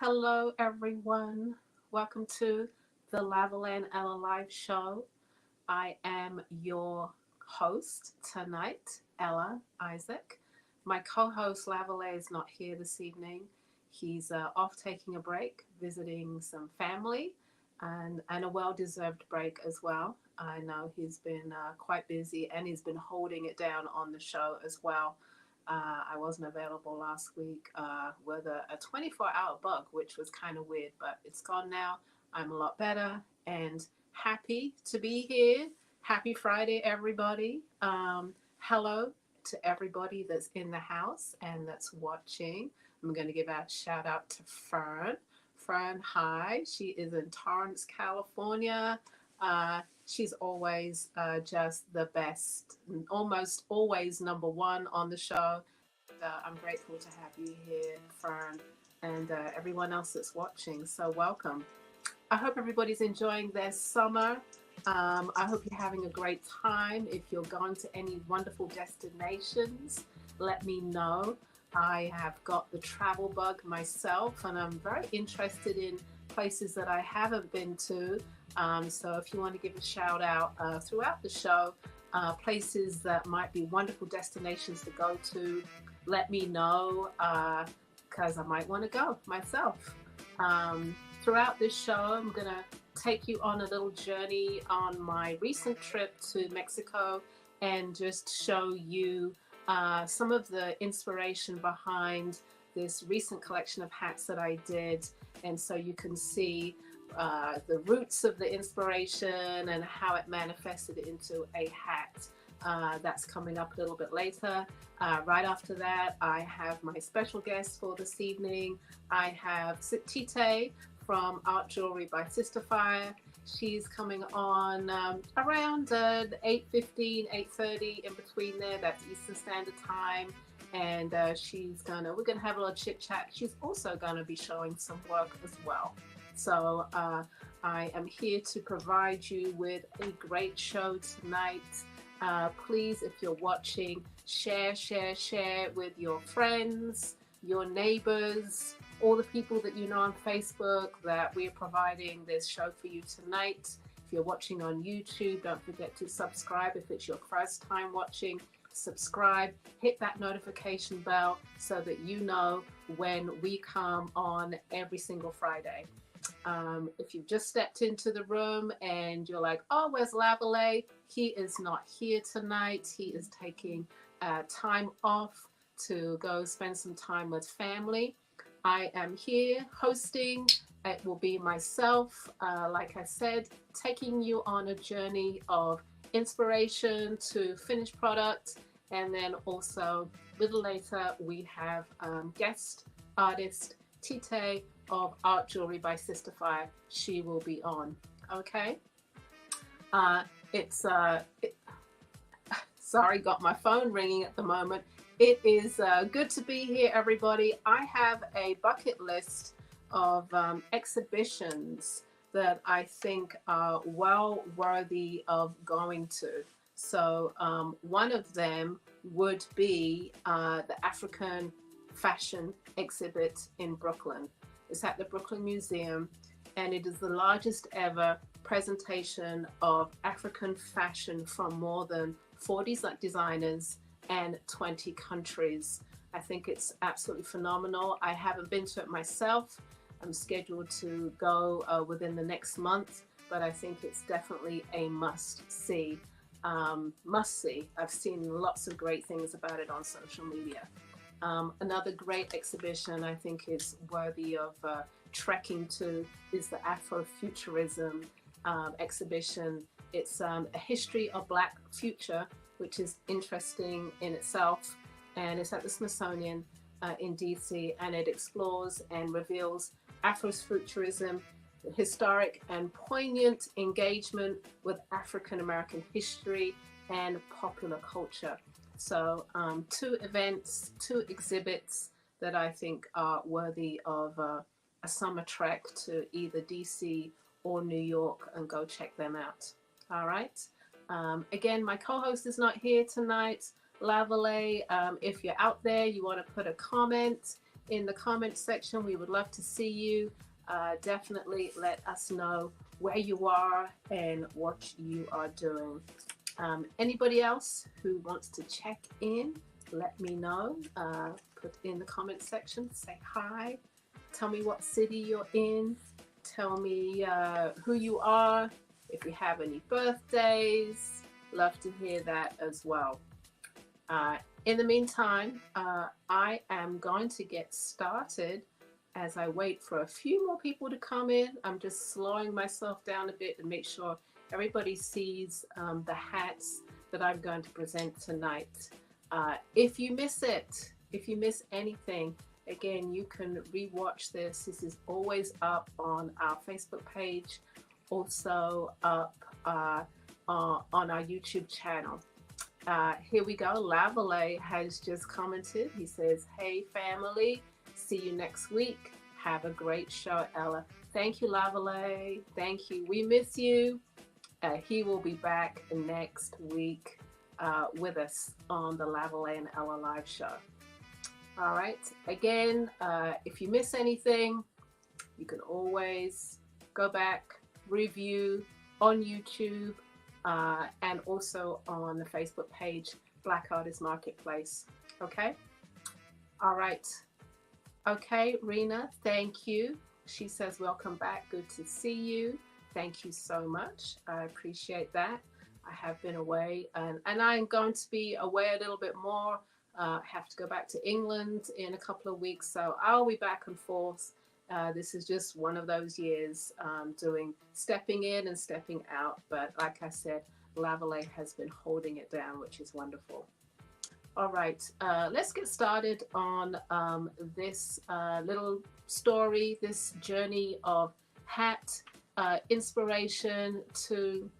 Hello, everyone. Welcome to the Lavalais and Ella Live Show. I am your host tonight, Ella Isaac. My co host, Lavalais, is not here this evening. He's off taking a break, visiting some family, and a well deserved break as well. I know he's been quite busy and he's been holding it down on the show as well. I wasn't available last week with a 24-hour bug, which was kind of weird, but it's gone now. I'm a lot better and happy to be here. Happy Friday, everybody. Hello to everybody that's in the house and that's watching. I'm going to give a shout out to Fern. Fern, hi. She is in Torrance, California. She's always just the best, almost always number one on the show. I'm grateful to have you here, Fern, and everyone else that's watching. So, welcome. I hope everybody's enjoying their summer. I hope you're having a great time. If you're going to any wonderful destinations, let me know. I have got the travel bug myself, and I'm very interested in places that I haven't been to. So if you want to give a shout out throughout the show, places that might be wonderful destinations to go to, let me know because I might want to go myself. Throughout this show, I'm going to take you on a little journey on my recent trip to Mexico and just show you some of the inspiration behind this recent collection of hats that I did. And so you can see the roots of the inspiration and how it manifested into a hat. That's coming up a little bit later. Right after that, I have my special guest for this evening. I have Tite from Art Jewelry by Sistaphyre. She's coming on around 8:15, 8:30, in between there. That's Eastern Standard Time. And we're gonna have a little chit chat. She's also gonna be showing some work as well. So I am here to provide you with a great show tonight. Please, if you're watching, share with your friends, your neighbors, all the people that you know on Facebook that we're providing this show for you tonight. If you're watching on YouTube, don't forget to subscribe. If it's your first time watching, subscribe, hit that notification bell so that you know when we come on every single Friday. If you've just stepped into the room and you're like, oh, where's Lavalais? He is not here tonight. He is taking time off to go spend some time with family. I am here hosting. It will be myself, like I said, taking you on a journey of inspiration to finished product. And then also a little later, we have guest artist Tite of Art Jewelry by Sistaphyre. She will be on. Okay. Sorry, got my phone ringing at the moment. It is good to be here, everybody. I have a bucket list of exhibitions that I think are well worthy of going to. So one of them would be the African fashion exhibit in Brooklyn. It's at the Brooklyn Museum, and it is the largest ever presentation of African fashion from more than 40 designers and 20 countries. I think it's absolutely phenomenal. I haven't been to it myself. I'm scheduled to go within the next month, but I think it's definitely a must-see. I've seen lots of great things about it on social media. Another great exhibition I think is worthy of trekking to is the Afrofuturism exhibition. It's a history of Black future, which is interesting in itself, and it's at the Smithsonian in DC, and it explores and reveals Afrofuturism, historic and poignant engagement with African American history and popular culture. So two events, two exhibits that I think are worthy of a summer trek to either DC or New York, and go check them out. All right. Again, my co-host is not here tonight, Lavalais. If you're out there, you want to put a comment in the comment section. We would love to see you. Definitely let us know where you are and what you are doing. Anybody else who wants to check in, let me know. Put in the comment section, say hi. Tell me what city you're in. Tell me who you are. If you have any birthdays, love to hear that as well. In the meantime, I am going to get started as I wait for a few more people to come in. I'm just slowing myself down a bit to make sure everybody sees the hats that I'm going to present tonight. If you miss it, if you miss anything, again, you can rewatch this. This is always up on our Facebook page, also up on our YouTube channel. Here we go. Lavalais has just commented. He says, "Hey family, see you next week. Have a great show, Ella." Thank you, Lavalais. Thank you. We miss you. He will be back next week with us on the Lavalais and Ella live show. All right. Again, if you miss anything, you can always go back, review on YouTube, and also on the Facebook page, Black Artist Marketplace. Okay? All right. Okay, Rena, thank you. She says, welcome back. Good to see you. Thank you so much. I appreciate that. I have been away, and I'm going to be away a little bit more. Have to go back to England in a couple of weeks, so I'll be back and forth. This is just one of those years stepping in and stepping out. But like I said, Lavalais has been holding it down, which is wonderful. All right, let's get started on this little story, this journey of hat inspiration to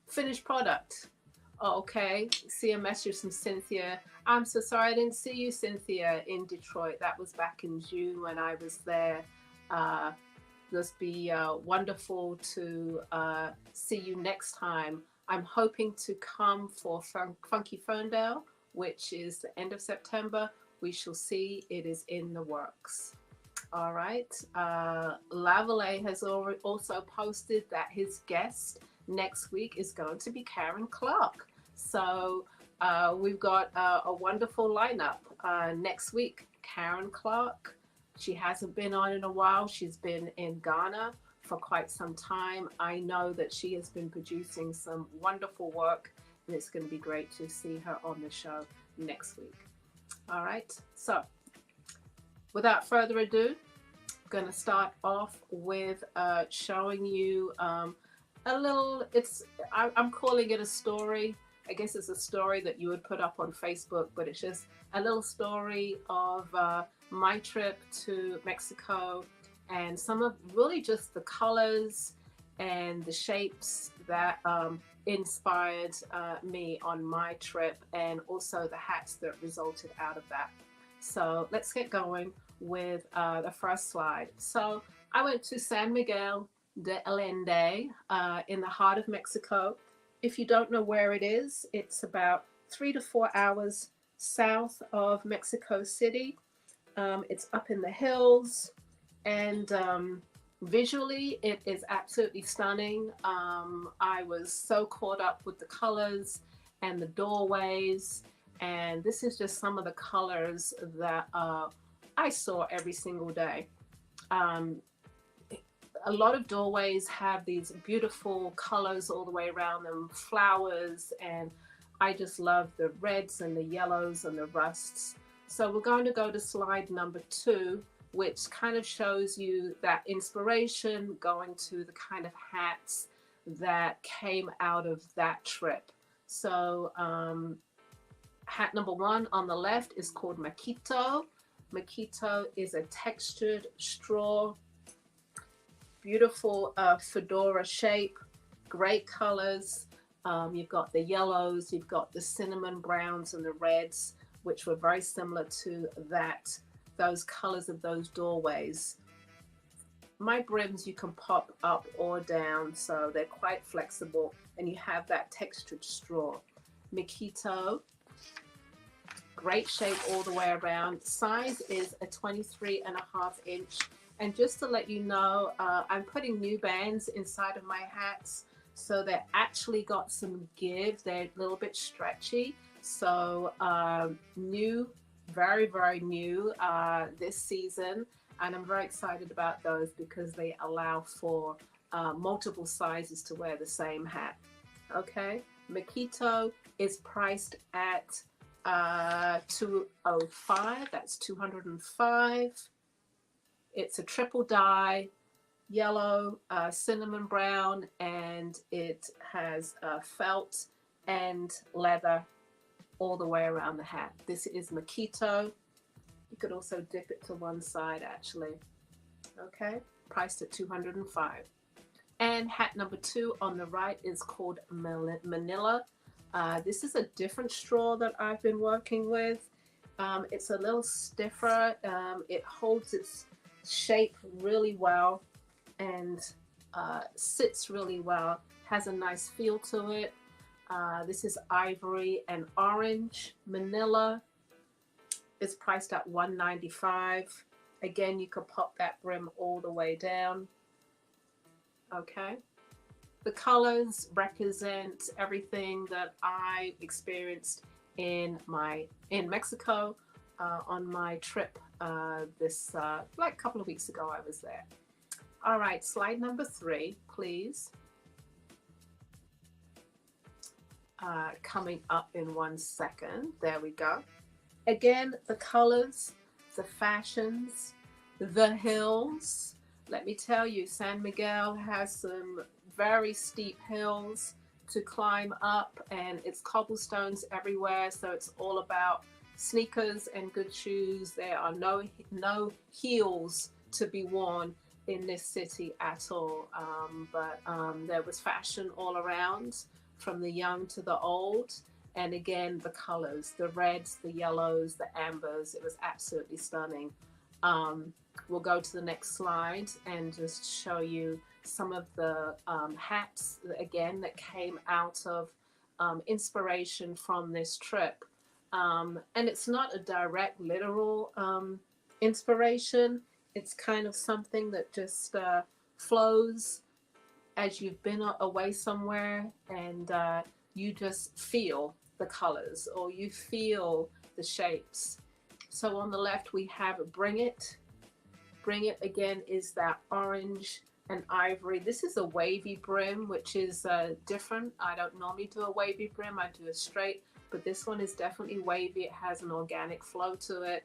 finished product. Okay, see a message from Cynthia. I'm so sorry I didn't see you, Cynthia, in Detroit. That was back in June when I was there. Just be wonderful to see you next time. I'm hoping to come for Funky Ferndale, which is the end of September. We shall see. It is in the works. All right. Lavalais has also posted that his guest next week is going to be Karen Clark. So we've got a wonderful lineup next week. Karen Clark, she hasn't been on in a while. She's been in Ghana for quite some time. I know that she has been producing some wonderful work, and it's going to be great to see her on the show next week. All right. So without further ado, I'm going to start off with showing you a little, I'm calling it a story. I guess it's a story that you would put up on Facebook, but it's just a little story of my trip to Mexico and some of really just the colors and the shapes that inspired me on my trip, and also the hats that resulted out of that. So let's get going with the first slide. So I went to San Miguel de Allende in the heart of Mexico. If you don't know where it is, it's about 3 to 4 hours south of Mexico City. It's up in the hills, and visually it is absolutely stunning. I was so caught up with the colors and the doorways, and this is just some of the colors that I saw every single day. A lot of doorways have these beautiful colors all the way around them, flowers, and I just love the reds and the yellows and the rusts. So we're going to go to slide number 2, which kind of shows you that inspiration going to the kind of hats that came out of that trip. So hat number 1 on the left is called Maquito. Maquito is a textured straw, beautiful fedora shape, great colors. You've got the yellows, you've got the cinnamon browns and the reds, which were very similar to those colors of those doorways. My brims you can pop up or down, so they're quite flexible, and you have that textured straw. Maquito. Great shape all the way around. Size is a 23.5 inch. And just to let you know, I'm putting new bands inside of my hats. So they're actually got some give. They're a little bit stretchy. So new, very, very new this season. And I'm very excited about those because they allow for multiple sizes to wear the same hat. Okay, Makito is priced at 205. That's 205. It's a triple dye, yellow, cinnamon brown, and it has felt and leather all the way around the hat. This is Makito. You could also dip it to one side actually. Okay, priced at 205. And hat number 2 on the right is called Manila. This is a different straw that I've been working with. It's a little stiffer. It holds its shape really well and sits really well. Has a nice feel to it. This is ivory and orange. Manila is priced at $195. Again, you could pop that brim all the way down. Okay. The colors represent everything that I experienced in Mexico on my trip this like a couple of weeks ago. I was there. All right, slide number 3, please. Coming up in 1 second. There we go. Again, the colors, the fashions, the hills. Let me tell you, San Miguel has some very steep hills to climb up, and it's cobblestones everywhere, so it's all about sneakers and good shoes. There are no heels to be worn in this city at all, but there was fashion all around, from the young to the old. And again, the colors, the reds, the yellows, the ambers, it was absolutely stunning. We'll go to the next slide and just show you some of the hats, again, that came out of inspiration from this trip. And it's not a direct, literal inspiration. It's kind of something that just flows as you've been away somewhere, and you just feel the colors, or you feel the shapes. So on the left we have Bring It. Bring It again is that orange and ivory. This is a wavy brim, which is different. I don't normally do a wavy brim, I do a straight, but this one is definitely wavy. It has an organic flow to it.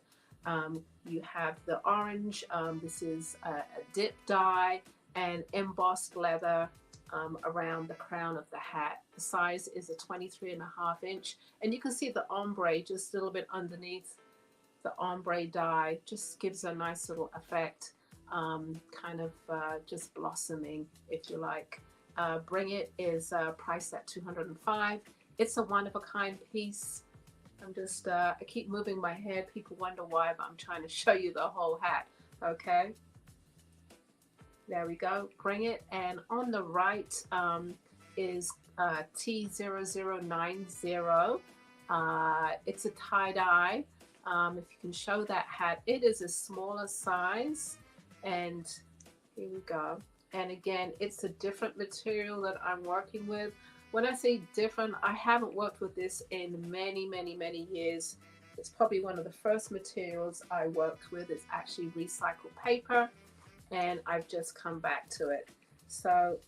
You have the orange. This is a dip dye and embossed leather around the crown of the hat. The size is a 23.5 inch, and you can see the ombre just a little bit underneath. The ombre dye just gives a nice little effect, kind of just blossoming, if you like. Bring It is priced at $205. It's a one-of-a-kind piece. I'm just, I keep moving my head. People wonder why, but I'm trying to show you the whole hat, okay? There we go, Bring It. And on the right is T0090. It's a tie-dye. If you can show that hat, it is a smaller size. And here we go. And again, it's a different material that I'm working with. When I say different, I haven't worked with this in many, many, many years. It's probably one of the first materials I worked with. It's actually recycled paper, and I've just come back to it. So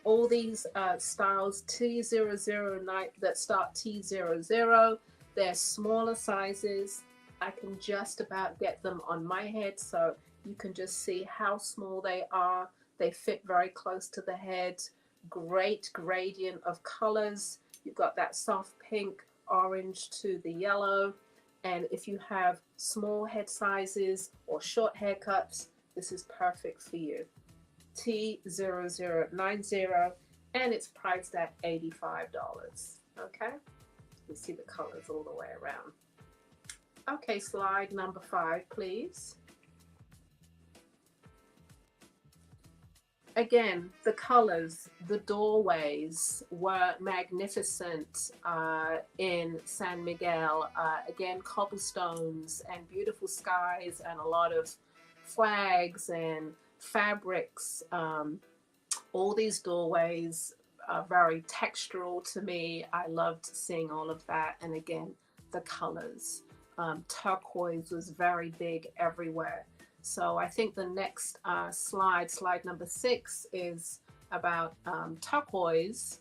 all these styles T009 that start T00, they're smaller sizes. I can just about get them on my head, so you can just see how small they are. They fit very close to the head. Great gradient of colors. You've got that soft pink, orange to the yellow. And if you have small head sizes or short haircuts, this is perfect for you. T0090, and it's priced at $85. Okay, you see the colors all the way around. Okay, slide number 5, please. Again, the colors, the doorways were magnificent in San Miguel. Again, cobblestones and beautiful skies and a lot of flags and fabrics. All these doorways are very textural to me. I loved seeing all of that. And again, the colors. Turquoise was very big everywhere. So I think the next slide number 6, is about turquoise,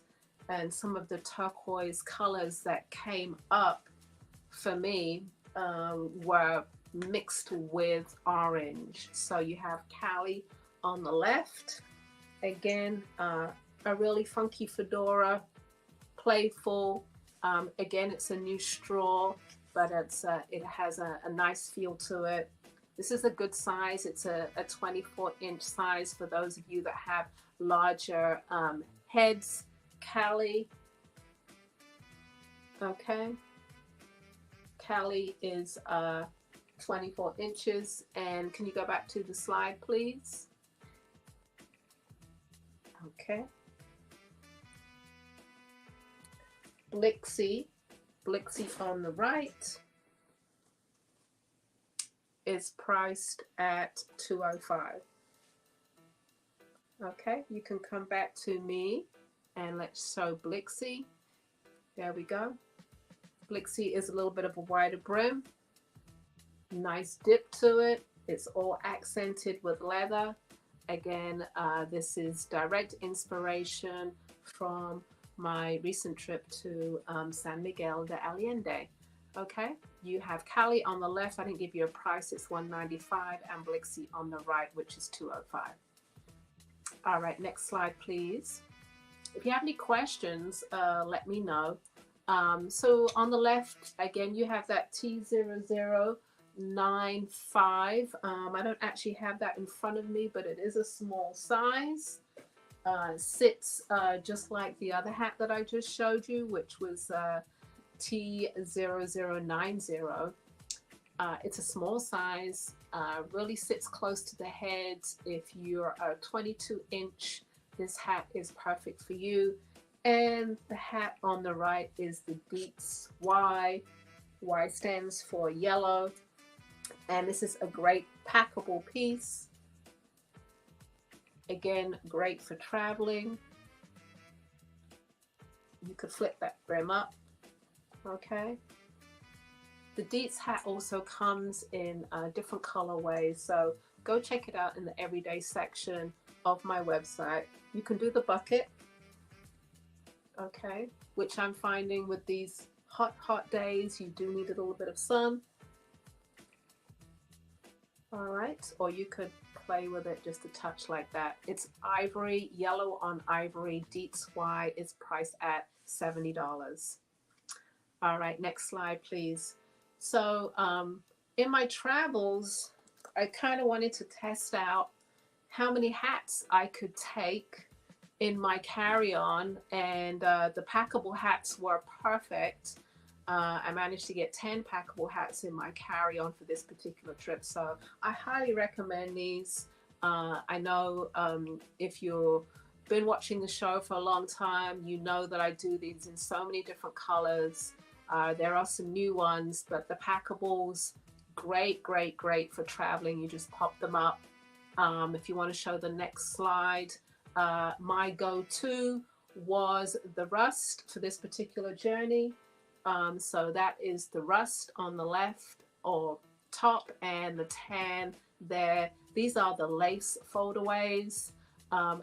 and some of the turquoise colors that came up for me were mixed with orange. So you have Cali on the left. Again, a really funky fedora, playful. Again, it's a new straw, but it has a nice feel to it. This is a good size. It's a 24-inch size for those of you that have larger heads. Cali, okay. Cali is 24 inches. And can you go back to the slide, please? Okay. Blixie on the right is priced at $205. Okay, you can come back to me and let's show Blixie. There we go. Blixie is a little bit of a wider brim. Nice dip to it. It's all accented with leather. Again, this is direct inspiration from my recent trip to San Miguel de Allende. Okay, you have Cali on the left. I didn't give you a price. It's $195, and Blixie on the right, which is $205. All right, next slide, please. If you have any questions, let me know. So on the left, again, you have that T0095. I don't actually have that in front of me, but it is a small size. Sits just like the other hat that I just showed you, which was T0090. It's a small size, really sits close to the head. If you're a 22-inch, this hat is perfect for you. And the hat on the right is the Dietz Y. Y stands for yellow. And this is a great packable piece. Again, great for traveling. You could flip that brim up. Okay. The Dietz hat also comes in different colorways, so go check it out in the everyday section of my website. You can do the bucket, okay, which I'm finding with these hot days, you do need a little bit of sun. All right, or you could play with it just a touch like that. It's ivory, yellow on ivory. Dietz Y is priced at $70. All right, next slide, please. So in my travels, I kind of wanted to test out how many hats I could take in my carry-on, and the packable hats were perfect. I managed to get 10 packable hats in my carry-on for this particular trip, so I highly recommend these. I know if you've been watching the show for a long time, you know that I do these in so many different colors. There are some new ones, but the packables, great for traveling. You just pop them up. If you want to show the next slide, my go-to was the rust for this particular journey. So that is the rust on the left or top, and the tan there. These are the lace foldaways.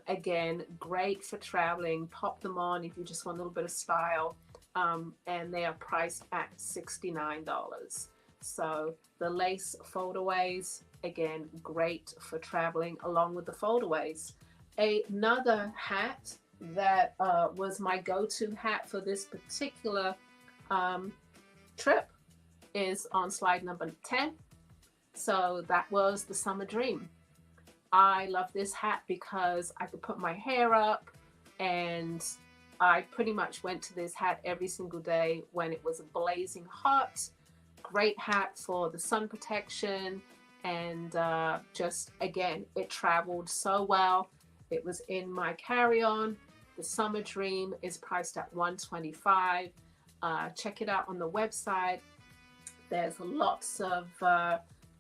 Again, great for traveling. Pop them on if you just want a little bit of style. And they are priced at $69. So the lace foldaways, again, great for traveling along with the foldaways. Another hat that was my go-to hat for this particular trip is on slide number 10. So that was the Summer Dream. I love this hat because I could put my hair up, and I pretty much went to this hat every single day when it was blazing hot. Great hat for the sun protection, and just again, it traveled so well. It was in my carry-on. The Summer Dream is priced at $125. Check it out on the website. There's lots of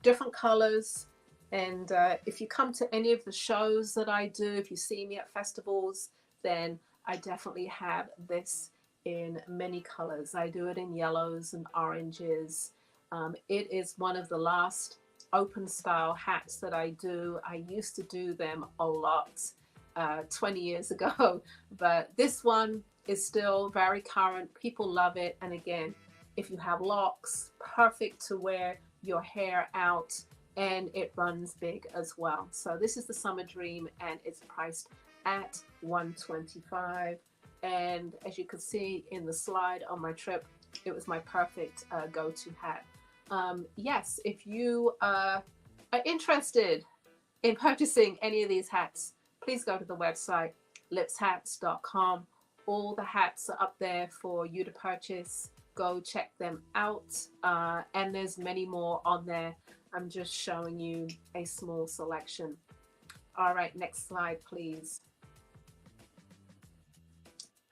different colors. And if you come to any of the shows that I do, if you see me at festivals, then I definitely have this in many colors. I do it in yellows and oranges. It is one of the last open style hats that I do. I used to do them a lot 20 years ago, but this one is still very current. People love it. And again, if you have locks, perfect to wear your hair out, and it runs big as well. So this is the Summer Dream, and it's priced at $125. And as you can see in the slide on my trip, it was my perfect go-to hat. Yes, if you are interested in purchasing any of these hats, please go to the website lipshats.com. All the hats are up there for you to purchase. Go check them out, and there's many more on there. I'm just showing you a small selection. All right, next slide, please.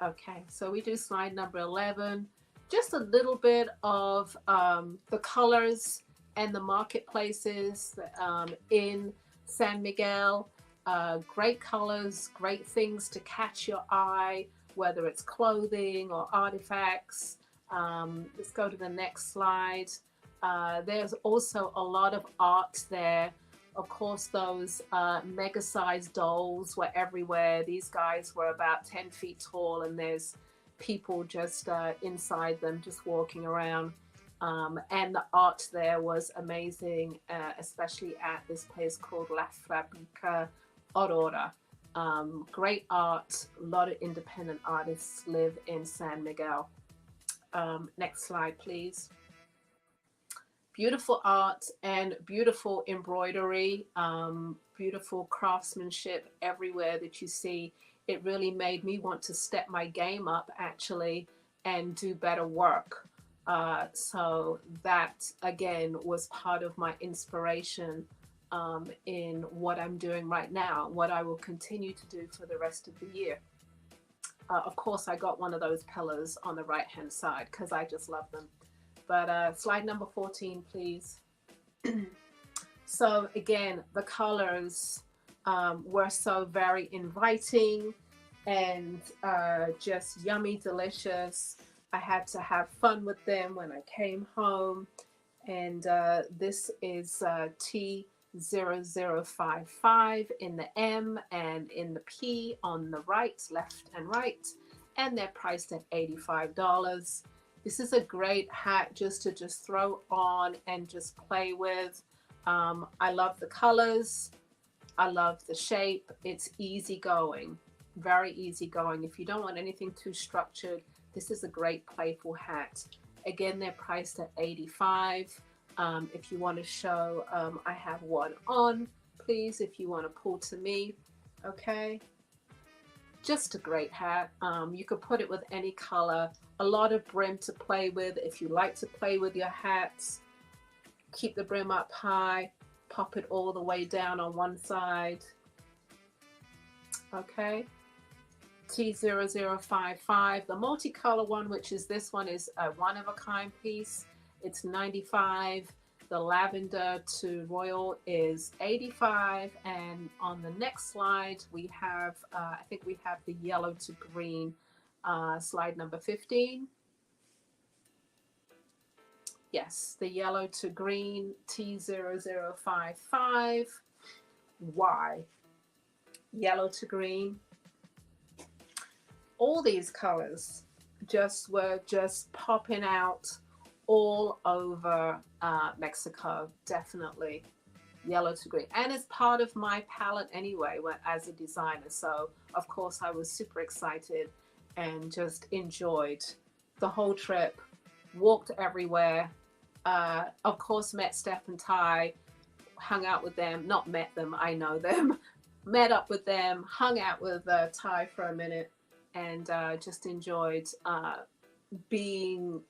Okay, so we do slide number 11. Just a little bit of the colors and the marketplaces in San Miguel. Great colors, great things to catch your eye, whether it's clothing or artifacts. Let's go to the next slide. There's also a lot of art there. Of course, those mega-sized dolls were everywhere. These guys were about 10 feet tall, and there's people just inside them, just walking around. And the art there was amazing, especially at this place called La Fábrica Aurora. Great art. A lot of independent artists live in San Miguel. Next slide, please. Beautiful art and beautiful embroidery, beautiful craftsmanship everywhere that you see. It really made me want to step my game up, actually, and do better work. So that, again, was part of my inspiration in what I'm doing right now, what I will continue to do for the rest of the year. Of course, I got one of those pillars on the right-hand side because I just love them. But slide number 14, please. So again, the colors were so very inviting and just yummy, delicious. I had to have fun with them when I came home. And this is T0055 in the M and in the P on the right, left and right. And they're priced at $85. This is a great hat just to throw on and just play with. I love the colors. I love the shape. It's easygoing, very easygoing. If you don't want anything too structured, this is a great playful hat. Again, they're priced at $85. If you want to show, I have one on, please, if you want to pull to me. Okay. Just a great hat. You could put it with any color. A lot of brim to play with. If you like to play with your hats, keep the brim up high, pop it all the way down on one side. Okay. T0055. The multicolor one, which is this one, is a one-of-a-kind piece. It's $95. The lavender to royal is $85. And on the next slide, we have, I think we have the yellow to green, slide number 15. Yes, the yellow to green, T0055. Y. Yellow to green. All these colors were just popping out all over Mexico, definitely. Yellow to green. And it's part of my palette anyway as a designer. So, of course, I was super excited and just enjoyed the whole trip. Walked everywhere. Of course, met Steph and Ty. Hung out with them. Not met them, I know them. Met up with them. Hung out with Ty for a minute. And just enjoyed being...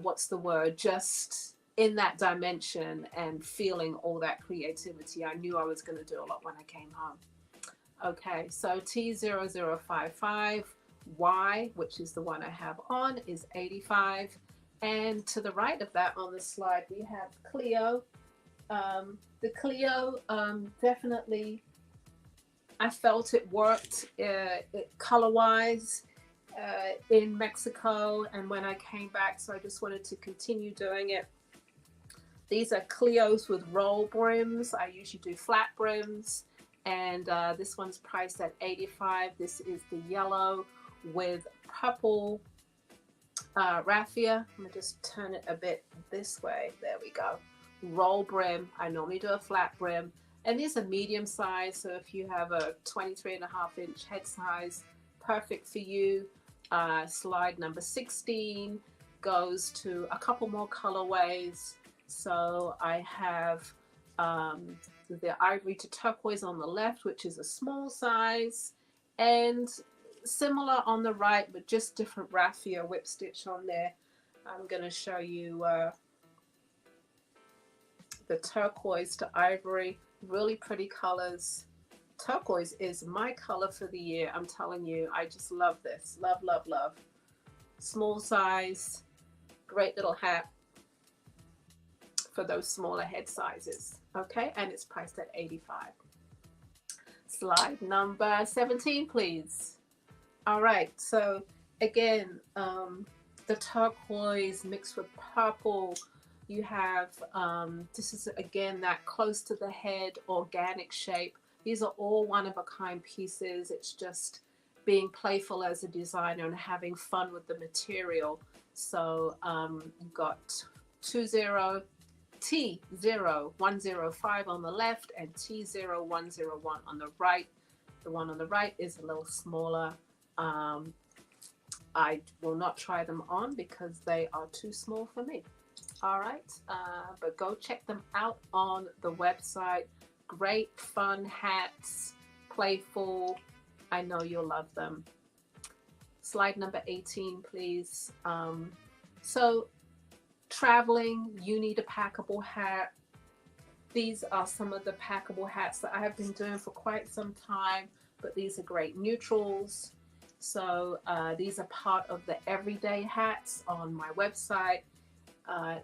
what's the word, just in that dimension and feeling all that creativity. I knew I was going to do a lot when I came home. Okay, so T0055Y, which is the one I have on, is 85. And to the right of that on the slide, we have Clio. The Clio definitely, I felt it worked color-wise in Mexico and when I came back, so I just wanted to continue doing it. These are Clios with roll brims. I usually do flat brims, and this one's priced at 85. This is the yellow with purple raffia. I'm gonna just turn it a bit this way. There we go. Roll brim. I normally do a flat brim, and these are medium size, so if you have a 23.5-inch head size, perfect for you. Slide number 16 goes to a couple more colorways. So I have the ivory to turquoise on the left, which is a small size, and similar on the right, but just different raffia whip stitch on there. I'm going to show you the turquoise to ivory, really pretty colors. Turquoise is my color for the year. I'm telling you, I just love this. Love, love, love. Small size, great little hat for those smaller head sizes. Okay, and it's priced at 85. Slide number 17, please. All right, so again, the turquoise mixed with purple. You have, this is again that close to the head organic shape. These are all one-of-a-kind pieces. It's just being playful as a designer and having fun with the material. So you've got T0105 on the left and T0101 on the right. The one on the right is a little smaller. I will not try them on because they are too small for me. All right, but go check them out on the website. Great fun hats, playful. I know you'll love them. Slide number 18, please. So traveling, you need a packable hat. These are some of the packable hats that I have been doing for quite some time, but these are great neutrals. So these are part of the everyday hats on my website.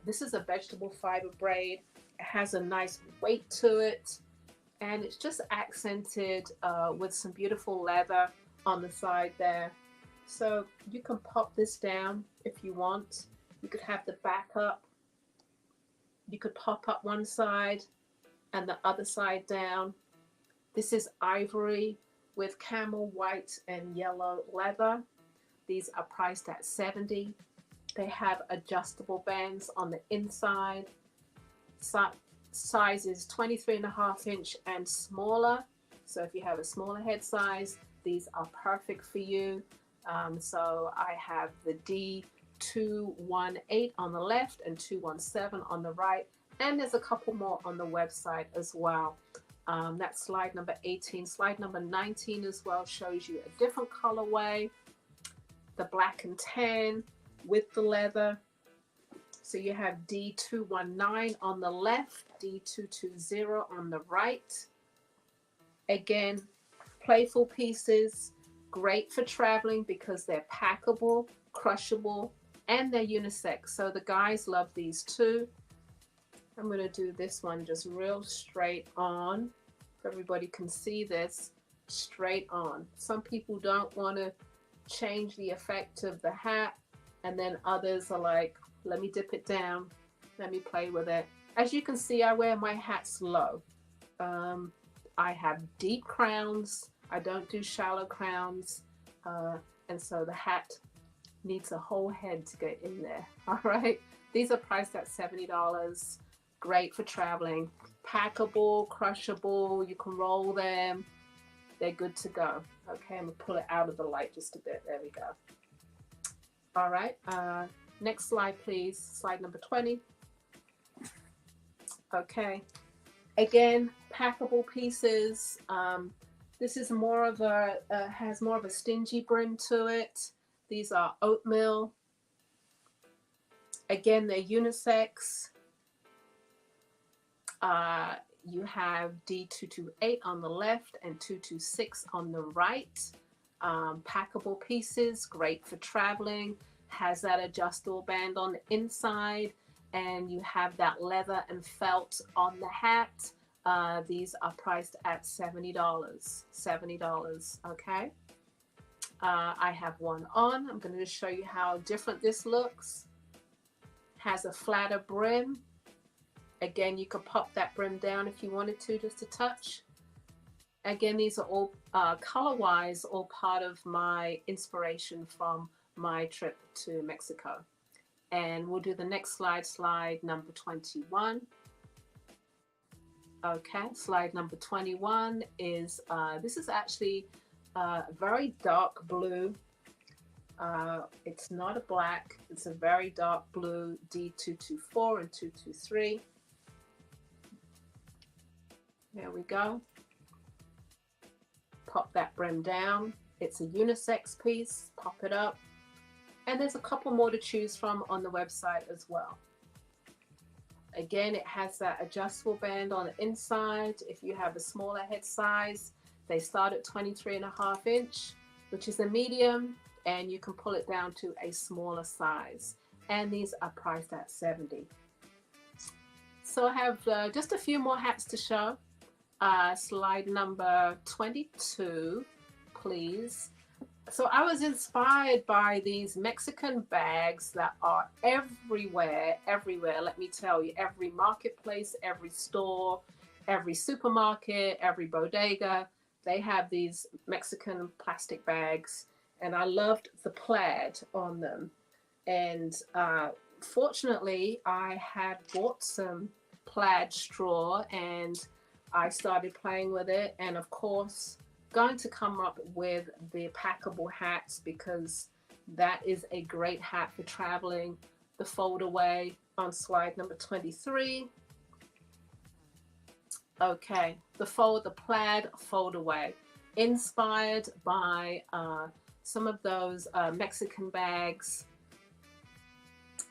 This is a vegetable fiber braid. It has a nice weight to it, and it's just accented with some beautiful leather on the side there. So you can pop this down if you want. You could have the back up. You could pop up one side and the other side down. This is ivory with camel white and yellow leather. These are priced at 70. They have adjustable bands on the inside. Size is 23.5-inch and smaller. So if you have a smaller head size, these are perfect for you. So I have the D218 on the left and 217 on the right. And there's a couple more on the website as well. That's slide number 18. Slide number 19 as well shows you a different colorway. The black and tan with the leather. So you have D219 on the left, D220 on the right. Again, playful pieces, great for traveling because they're packable, crushable, and they're unisex. So the guys love these too. I'm going to do this one just real straight on. So everybody can see this straight on. Some people don't want to change the effect of the hat, and then others are like, let me dip it down, let me play with it. As you can see, I wear my hats low. I have deep crowns. I don't do shallow crowns. And so the hat needs a whole head to get in there. All right. These are priced at $70. Great for traveling. Packable, crushable. You can roll them. They're good to go. Okay, I'm going to pull it out of the light just a bit. There we go. All right. Next slide, please. Slide number 20. Okay. Again, packable pieces. This is more of a, has more of a stingy brim to it. These are oatmeal. Again, they're unisex. You have D228 on the left and 226 on the right. Packable pieces, great for traveling. Has that adjustable band on the inside, and you have that leather and felt on the hat. These are priced at $70. $70, okay? I have one on. I'm going to just show you how different this looks. Has a flatter brim. Again, you could pop that brim down if you wanted to, just a touch. Again, these are all color-wise, all part of my inspiration from my trip to Mexico. And we'll do the next slide, slide number 21. Okay, slide number 21 is, this is actually very dark blue. It's not a black, it's a very dark blue D224 and 223. There we go. Pop that brim down. It's a unisex piece. Pop it up. And there's a couple more to choose from on the website as well. Again, it has that adjustable band on the inside. If you have a smaller head size, they start at 23.5 inch, which is a medium, and you can pull it down to a smaller size. And these are priced at $70. So I have just a few more hats to show. Slide number 22, please. So I was inspired by these Mexican bags that are everywhere, let me tell you. Every marketplace, every store, every supermarket, every bodega, they have these Mexican plastic bags, and I loved the plaid on them. And fortunately, I had bought some plaid straw, and I started playing with it, and of course going to come up with the packable hats, because that is a great hat for traveling. The fold away on slide number 23. Okay, the plaid fold away, inspired by some of those Mexican bags.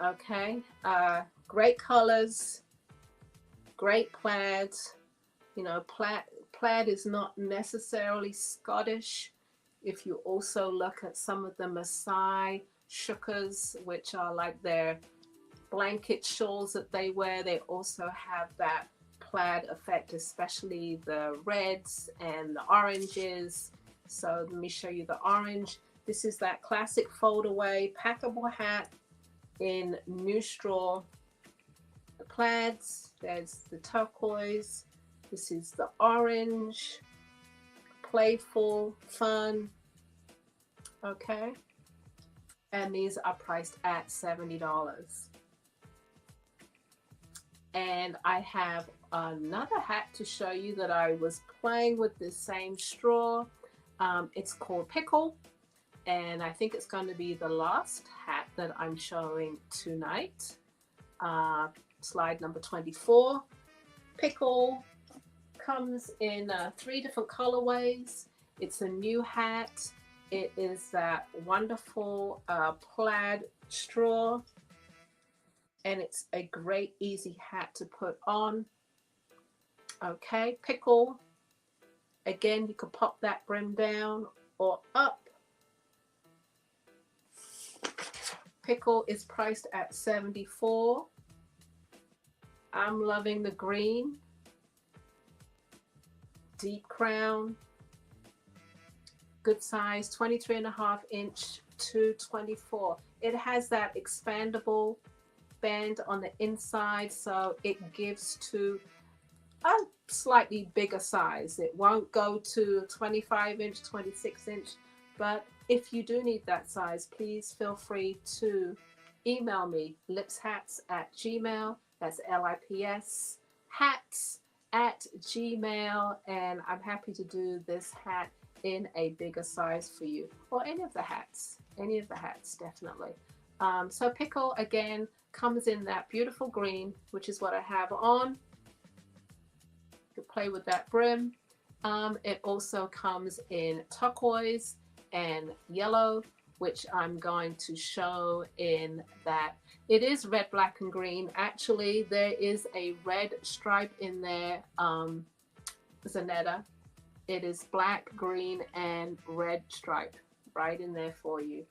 Okay, great colors, great plaid. You know, plaid is not necessarily Scottish. If you also look at some of the Maasai shukas, which are like their blanket shawls that they wear, they also have that plaid effect, especially the reds and the oranges. So let me show you the orange. This is that classic fold away packable hat in new straw. The plaids, there's the turquoise. This is the orange, playful, fun, okay? And these are priced at $70. And I have another hat to show you that I was playing with this same straw. It's called Pickle, and I think it's going to be the last hat that I'm showing tonight. Slide number 24. Pickle comes in 3 different colorways. It's a new hat. It is that wonderful plaid straw, and it's a great easy hat to put on. Okay, Pickle. Again, you could pop that brim down or up. Pickle is priced at $74. I'm loving the green. Deep crown, good size, 23.5 inch to 24. It has that expandable band on the inside, so it gives to a slightly bigger size. It won't go to 25 inch, 26 inch, but if you do need that size, please feel free to email me, lipshats@gmail.com. That's LIPS hats@gmail.com, and I'm happy to do this hat in a bigger size for you, or any of the hats definitely. So Pickle again comes in that beautiful green, which is what I have on. You can play with that brim. It also comes in turquoise and yellow, which I'm going to show in that. It is red, black, and green. Actually, there is a red stripe in there, Zanetta. It is black, green, and red stripe right in there for you.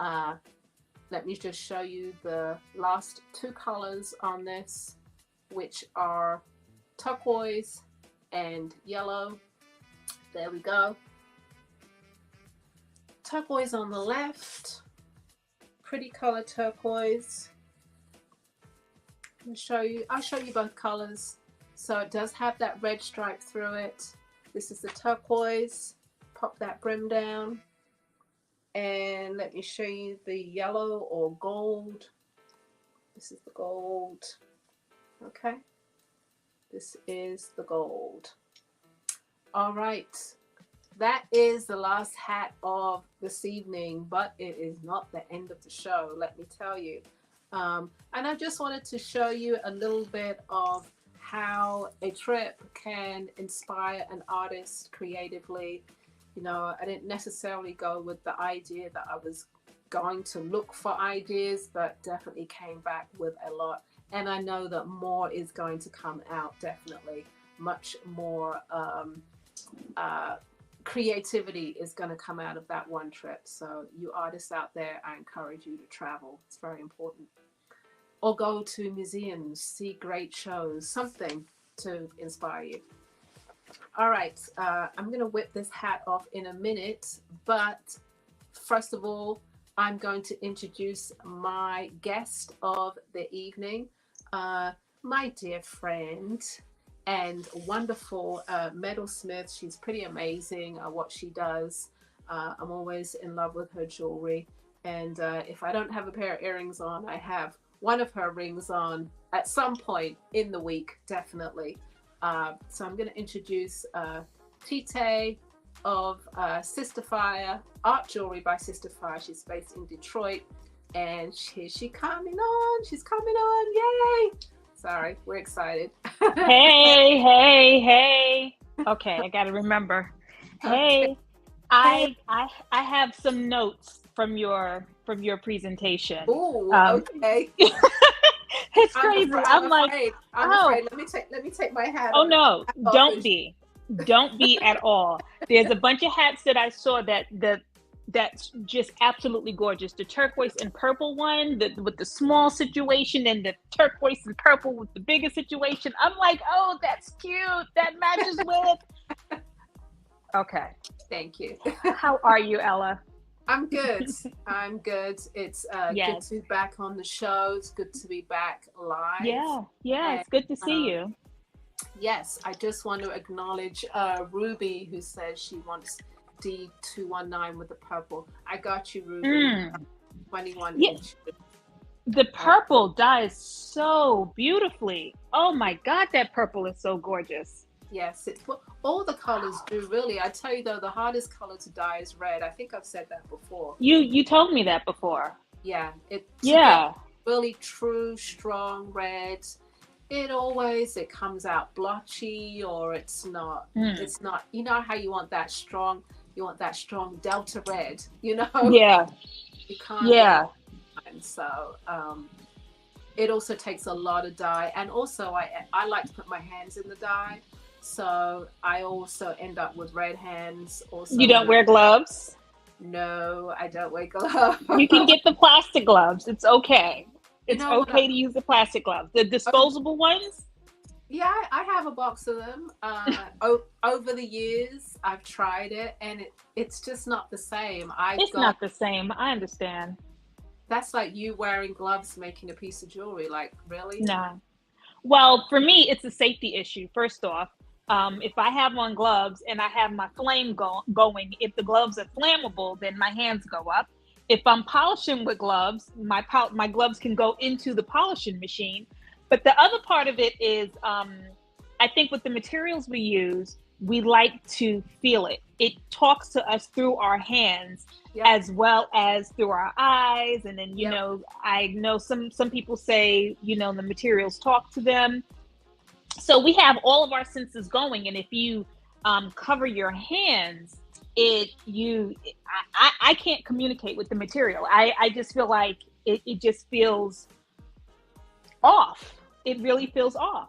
Let me just show you the last two colors on this, which are turquoise and yellow. There we go. Turquoise on the left, pretty color turquoise. I'll show you both colors. So it does have that red stripe through it. This is the turquoise. Pop that brim down. And let me show you the yellow or gold. This is the gold. Okay. This is the gold. All right. That is the last hat of this evening, but it is not the end of the show, let me tell you. And I just wanted to show you a little bit of how a trip can inspire an artist creatively. You know, I didn't necessarily go with the idea that I was going to look for ideas, but definitely came back with a lot. And I know that more is going to come out, definitely. Much more creativity is going to come out of that one trip. So you artists out there, I encourage you to travel. It's very important. Or go to museums, see great shows, something to inspire you. All right, I'm going to whip this hat off in a minute, but first of all, I'm going to introduce my guest of the evening, my dear friend and wonderful metalsmith. She's pretty amazing at what she does. I'm always in love with her jewelry, and if I don't have a pair of earrings on, I have one of her rings on at some point in the week, definitely. So I'm going to introduce Tite of Sistaphyre, Art Jewelry by Sistaphyre. She's based in Detroit, and she's coming on. She's coming on! Yay! Sorry, we're excited. Hey. Okay, I got to remember. Hey, I have some notes from your presentation. Ooh, okay. It's crazy. I'm afraid. Let me take my hat off. Oh no, don't be at all. There's a bunch of hats that I saw that's just absolutely gorgeous. The turquoise and purple one, with the small situation, and the turquoise and purple with the bigger situation. I'm like, oh, that's cute. That matches with. Okay. Thank you. How are you, Ella? I'm good. I'm good. It's good to be back on the show. It's good to be back live. Yeah, it's good to see you. Yes, I just want to acknowledge Ruby, who says she wants D219 with the purple. I got you, Ruby. 21 inch. The purple dyes so beautifully. Oh my God, that purple is so gorgeous. Yes, all the colors do, really. I tell you though, the hardest color to dye is red. I think I've said that before. You told me that before. Yeah. Really true, strong red. It comes out blotchy, or it's not. It's not. You know how you want that strong. You want that strong delta red. You know. Yeah. You can't. And so it also takes a lot of dye, and also I like to put my hands in the dye. So I also end up with red hands. Also, you don't wear gloves? No, I don't wear gloves. You can get the plastic gloves. It's okay. It's okay to use the plastic gloves. The disposable ones? Yeah, I have a box of them. Over the years, I've tried it, and it's just not the same. It's not the same. I understand. That's like you wearing gloves making a piece of jewelry. Like, really? No. Well, for me, it's a safety issue, first off. If I have on gloves and I have my flame going, if the gloves are flammable, then my hands go up. If I'm polishing with gloves, my gloves can go into the polishing machine. But the other part of it is, I think with the materials we use, we like to feel it. It talks to us through our hands, as well as through our eyes. And then, you know, I know some people say, you know, the materials talk to them. So we have all of our senses going. And if you cover your hands, I can't communicate with the material. I just feel like it just feels off. It really feels off.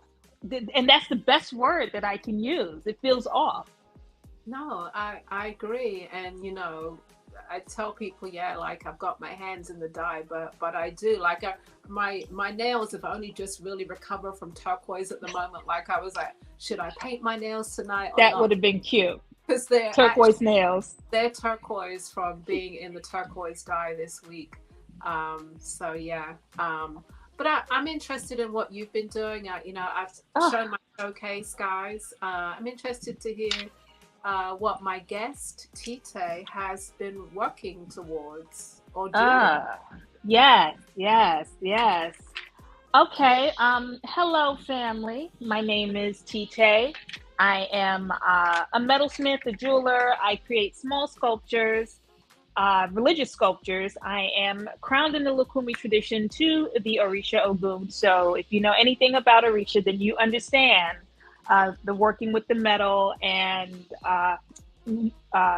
And that's the best word that I can use. It feels off. No, I agree. And, I tell people, yeah, like I've got my hands in the dye, but I do like my nails have only just really recovered from turquoise at the moment. Like I was like, should I paint my nails tonight or That not? would have been cute. Because they're Turquoise nails. They're turquoise from being in the turquoise dye this week. So yeah. But I'm interested in what you've been doing. I've shown my showcase, guys. I'm interested to hear what my guest Tite has been working towards or doing. Yes. Okay. Hello, family. My name is Tite. I am a metalsmith, a jeweler. I create small sculptures, religious sculptures. I am crowned in the Lukumi tradition to the Orisha Ogun. So if you know anything about Orisha, then you understand the working with the metal and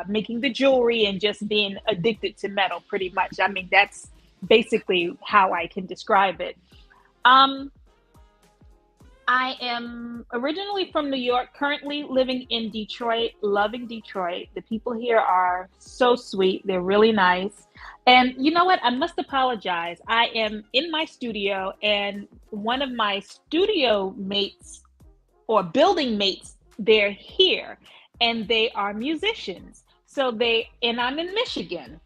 making the jewelry and just being addicted to metal, pretty much. I mean, that's basically how I can describe it. I am originally from New York, currently living in Detroit, loving Detroit. The people here are so sweet. They're really nice. And you know what? I must apologize. I am in my studio and one of my studio mates or building mates, they're here and they are musicians. And I'm in Michigan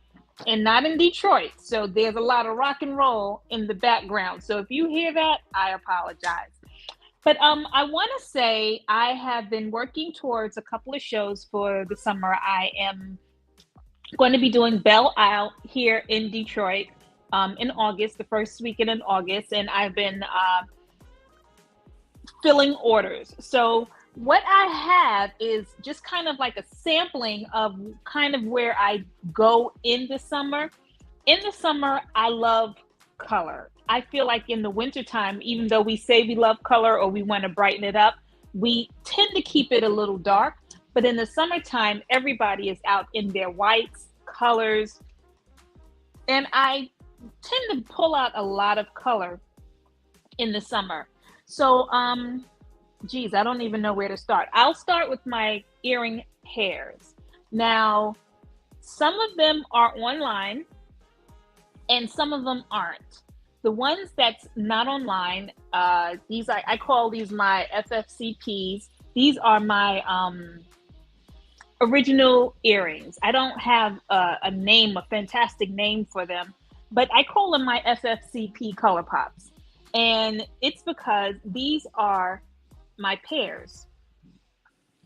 and not in Detroit. So there's a lot of rock and roll in the background. So if you hear that, I apologize. But I want to say I have been working towards a couple of shows for the summer. I am going to be doing Belle Isle here in Detroit in August, the first weekend in August, and I've been filling orders. So what I have is just kind of like a sampling of kind of where I go in the summer. In the summer, I love color. I feel like in the wintertime, even though we say we love color or we want to brighten it up, we tend to keep it a little dark. But in the summertime, everybody is out in their whites, colors. And I tend to pull out a lot of color in the summer. So, I don't even know where to start. I'll start with my earring hairs. Now, some of them are online and some of them aren't. The ones that's not online, I call these my FFCPs. These are my original earrings. I don't have a fantastic name for them, but I call them my FFCP Color Pops. And it's because these are my pairs.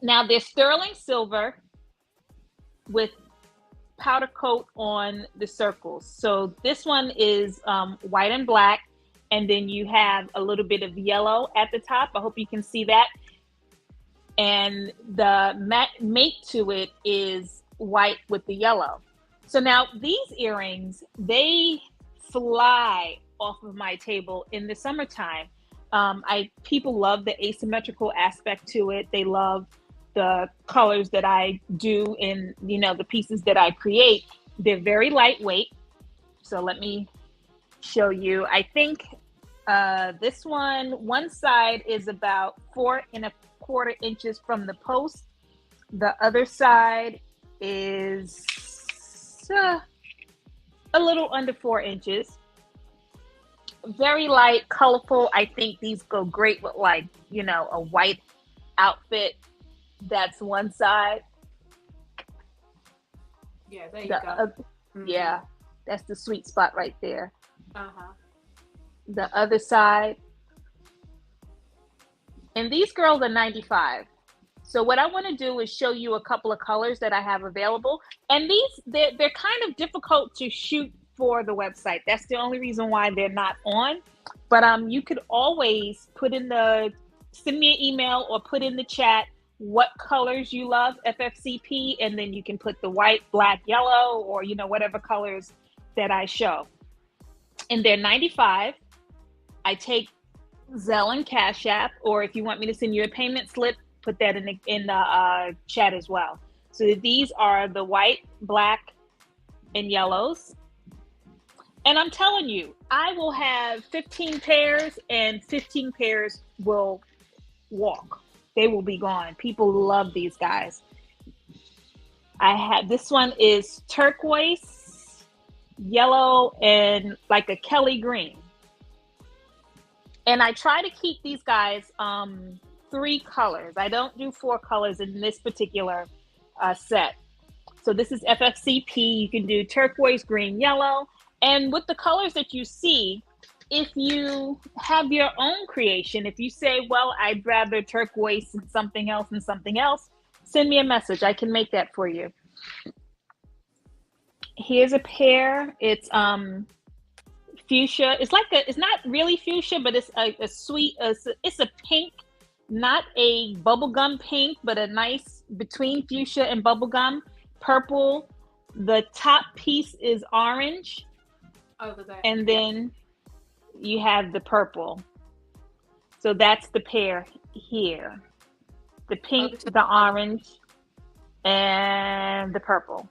Now they're sterling silver with powder coat on the circles. So this one is white and black, and then you have a little bit of yellow at the top. I hope you can see that. And the mate to it is white with the yellow. So now these earrings, they fly off of my table in the summertime. People love the asymmetrical aspect to it. They love the colors that I do in, the pieces that I create. They're very lightweight. So let me show you. I think this one side is about 4¼ inches from the post. The other side is a little under 4 inches. Very light, colorful. I think these go great with a white outfit. That's one side. Yeah, there you go. Yeah, that's the sweet spot right there. Uh-huh. The other side. And these girls are 95. So what I want to do is show you a couple of colors that I have available. And they're kind of difficult to shoot for the website. That's the only reason why they're not on. But you could always send me an email or put in the chat what colors you love, FFCP, and then you can put the white, black, yellow, or whatever colors that I show. And they're 95. I take Zelle and Cash App, or if you want me to send you a payment slip, put that in the chat as well. So these are the white, black, and yellows. And I'm telling you, I will have 15 pairs and 15 pairs will walk. They will be gone. People love these guys. I had, this one is turquoise, yellow, and like a Kelly green. And I try to keep these guys 3 colors. I don't do 4 colors in this particular set. So this is FFCP. You can do turquoise, green, yellow. And with the colors that you see, if you have your own creation, if you say, well, I'd rather turquoise and something else, send me a message. I can make that for you. Here's a pair. It's fuchsia. It's like it's not really fuchsia, but it's a sweet, it's a pink, not a bubblegum pink, but a nice between fuchsia and bubblegum, purple. The top piece is orange. Over there. And then you have the purple. So that's the pair here. The pink, the orange, and the purple.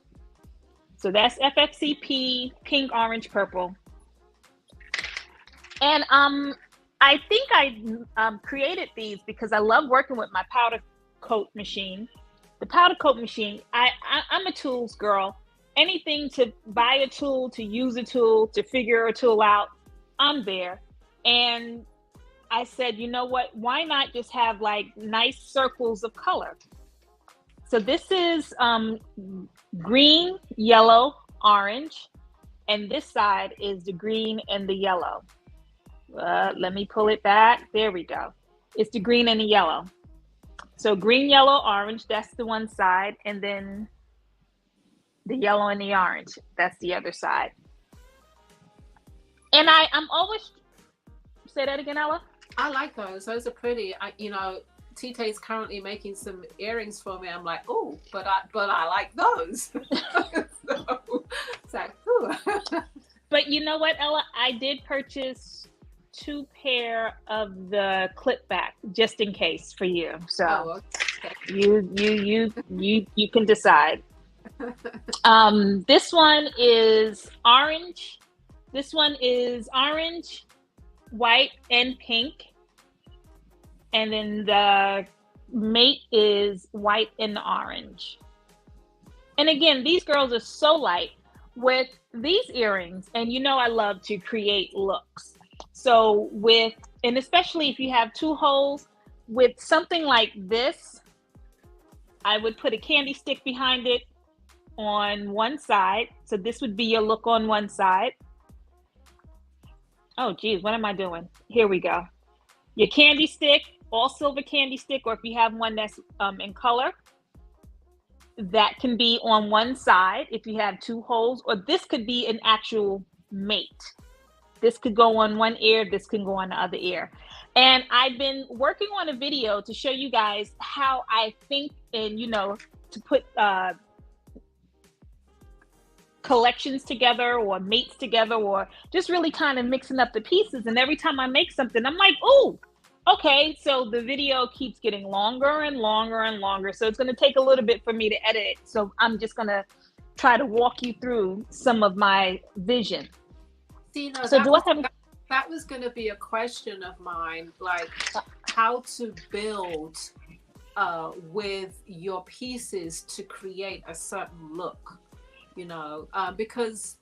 So that's FFCP, pink, orange, purple. And I think I created these because I love working with my powder coat machine. The powder coat machine, I'm a tools girl. Anything to buy a tool, to use a tool, to figure a tool out, I'm there. And I said, you know what? Why not just have like nice circles of color? So this is green, yellow, orange. And this side is the green and the yellow. Let me pull it back. There we go. It's the green and the yellow. So green, yellow, orange, that's the one side. And then the yellow and the orange, that's the other side. And I'm always, say that again, Ella? I like those. Those are pretty. Tite is currently making some earrings for me. I'm like, oh, but I like those. So it's like, ooh. But you know what, Ella? I did purchase 2 pair of the clip back just in case for you. So okay. you can decide. This one is orange. This one is orange, white, and pink. And then the mate is white and orange. And again, these girls are so light with these earrings. And you know I love to create looks. So and especially if you have 2 holes, with something like this, I would put a candy stick behind it on one side. So this would be your look on one side. Oh geez, what am I doing? Here we go. Your candy stick, all silver candy stick, or if you have one that's in color, that can be on one side if you have 2 holes, or this could be an actual mate. This could go on one ear, this can go on the other ear. And I've been working on a video to show you guys how I think and, to put collections together or mates together, or just really kind of mixing up the pieces. And every time I make something, I'm like, oh, okay. So the video keeps getting longer and longer and longer. So it's going to take a little bit for me to edit it. So I'm just going to try to walk you through some of my vision. See, so that was going to be a question of mine, like how to build with your pieces to create a certain look. Because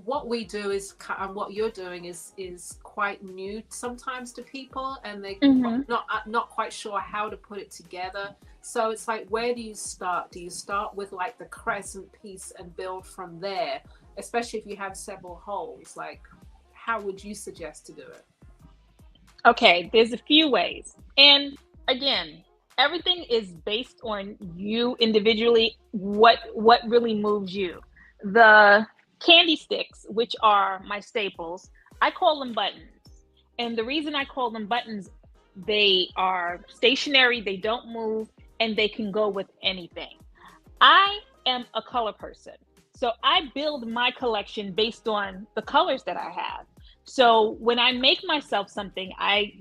what we do is, and what you're doing is quite new sometimes to people, and they not quite sure how to put it together. So it's like, where do you start? Do you start with like the crescent piece and build from there? Especially if you have several holes, like how would you suggest to do it? Okay, there's a few ways. And again, everything is based on you individually, what really moves you. The candy sticks, which are my staples, I call them buttons. And the reason I call them buttons, they are stationary, they don't move, and they can go with anything. I am a color person. So I build my collection based on the colors that I have. So when I make myself something, I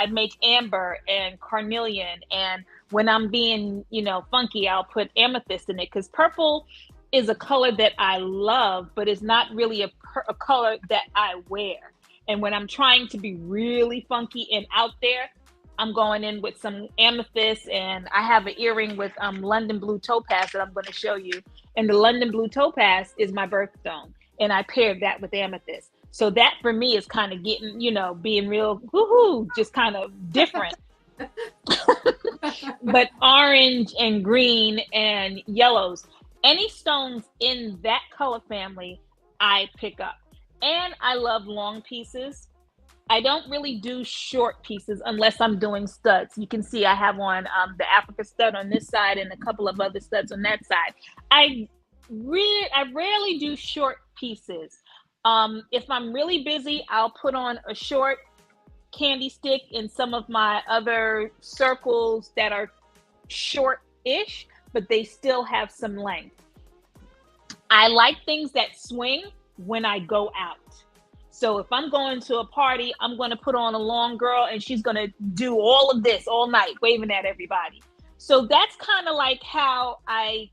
make amber and carnelian and when I'm being, you know, funky, I'll put amethyst in it, because purple is a color that I love, but it's not really a color that I wear. And when I'm trying to be really funky and out there, I'm going in with some amethyst, and I have an earring with London blue topaz that I'm going to show you. And the London blue topaz is my birthstone, and I paired that with amethyst. So that for me is kind of getting, you know, being real woohoo, just kind of different. But orange and green and yellows, any stones in that color family, I pick up. And I love long pieces. I don't really do short pieces unless I'm doing studs. You can see I have on the Africa stud on this side and a couple of other studs on that side. I rarely do short pieces. If I'm really busy, I'll put on a short candy stick in some of my other circles that are short-ish, but they still have some length. I like things that swing when I go out. So if I'm going to a party, I'm going to put on a long girl and she's going to do all of this all night, waving at everybody. So that's kind of like how I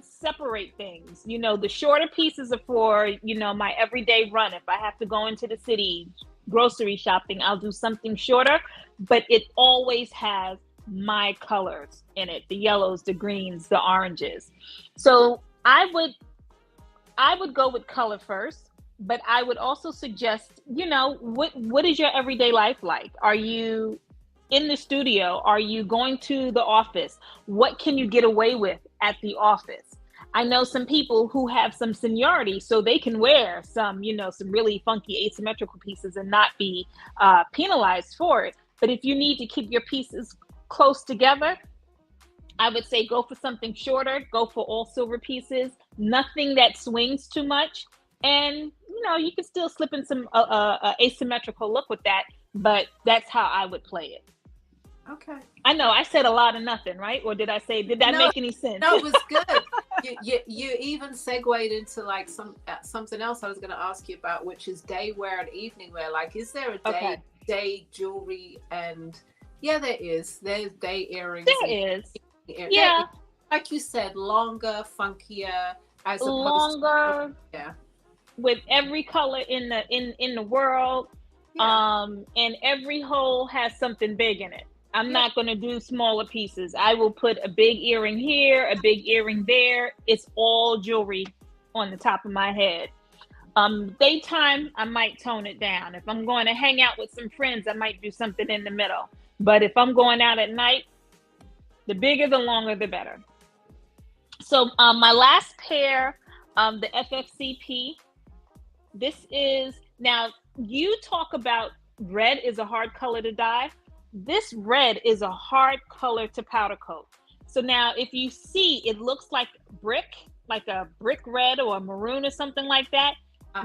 separate things. You know, the shorter pieces are for, you know, my everyday run. If I have to go into the city grocery shopping, I'll do something shorter, but it always has my colors in it, the yellows, the greens, the oranges. So I would go with color first. But I would also suggest, you know, what is your everyday life like? Are you in the studio? Are you going to the office? What can you get away with at the office? I know some people who have some seniority, so they can wear some, you know, some really funky asymmetrical pieces and not be penalized for it. But if you need to keep your pieces close together, I would say go for something shorter, go for all silver pieces, nothing that swings too much. And, you know, you can still slip in some asymmetrical look with that, but that's how I would play it. Okay. I know I said a lot of nothing, right? Or did that make any sense? No, it was good. you even segued into like something else I was going to ask you about, which is day wear and evening wear. Like, is there a day jewelry? And yeah, there is. There's day earrings. There is. Yeah. Like you said, longer, funkier, as opposed longer. Yeah. With every color in the world, and every hole has something big in it. I'm not going to do smaller pieces. I will put a big earring here, a big earring there. It's all jewelry on the top of my head. Daytime, I might tone it down. If I'm going to hang out with some friends, I might do something in the middle. But if I'm going out at night, the bigger, the longer, the better. So my last pair, the FFCP. This is, now you talk about red is a hard color to dye. This red is a hard color to powder coat. So now if you see, it looks like brick, like a brick red or a maroon or something like that.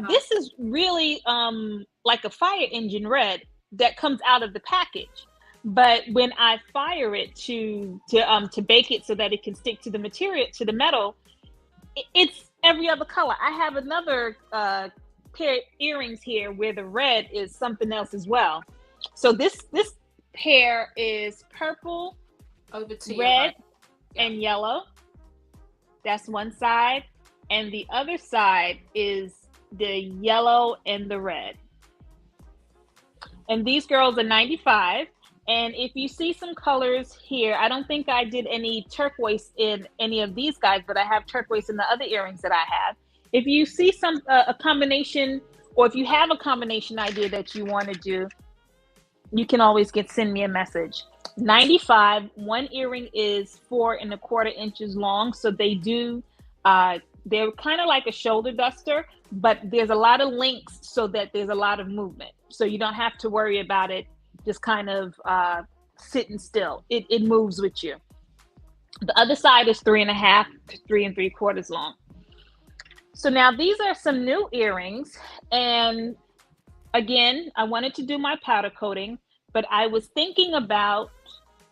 This is really like a fire engine red that comes out of the package. But when I fire it to bake it so that it can stick to the material, to the metal, it's every other color. I have another pair of earrings here where the red is something else as well. So this pair is purple, over to red, and yellow. That's one side, and the other side is the yellow and the red. And these girls are 95. And if you see some colors here, I don't think I did any turquoise in any of these guys, but I have turquoise in the other earrings that I have. If you see some a combination, or if you have a combination idea that you want to do, you can always send me a message. 95, one earring is 4 1/4 inches long. So they do, they're kind of like a shoulder duster, but there's a lot of links so that there's a lot of movement. So you don't have to worry about it just kind of sitting still. It moves with you. The other side is 3 1/2 to 3 3/4 long. So now these are some new earrings. And again, I wanted to do my powder coating, but I was thinking about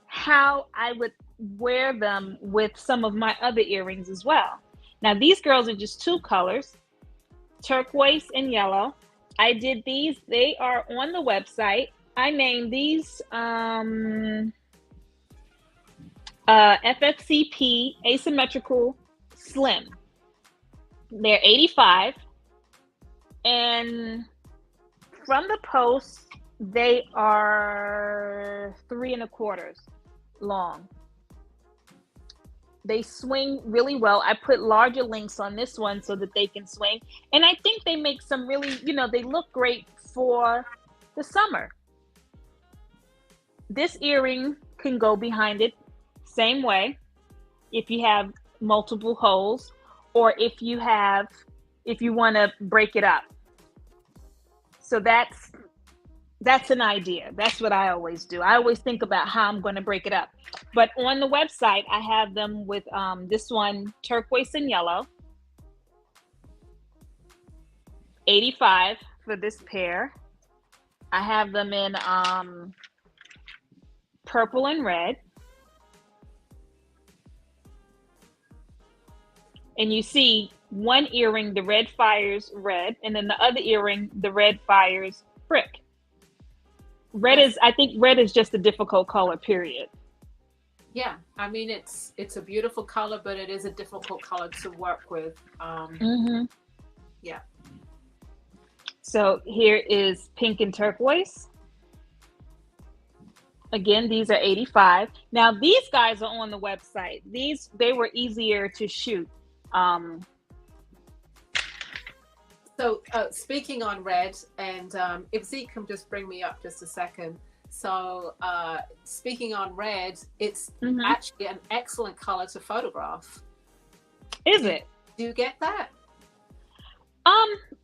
how I would wear them with some of my other earrings as well. Now these girls are just 2 colors, turquoise and yellow. I did these, they are on the website. I named these FFCP asymmetrical slim. They're 85, and from the post, they are 3 1/4 long. They swing really well. I put larger links on this one so that they can swing. And I think they make some really, they look great for the summer. This earring can go behind it same way if you have multiple holes, or if you want to break it up. So that's an idea. That's what I always do. I always think about how I'm going to break it up. But on the website, I have them with this one, turquoise and yellow. 85 for this pair. I have them in purple and red. And you see one earring, the red fires red, and then the other earring, the red fires brick. I think red is just a difficult color, period. Yeah, I mean, it's a beautiful color, but it is a difficult color to work with. Yeah. So here is pink and turquoise. Again, these are 85. Now these guys are on the website. They were easier to shoot. So speaking on red, and if Zeke can just bring me up just a second. So speaking on red, it's actually an excellent color to photograph. Is it? Do you get that?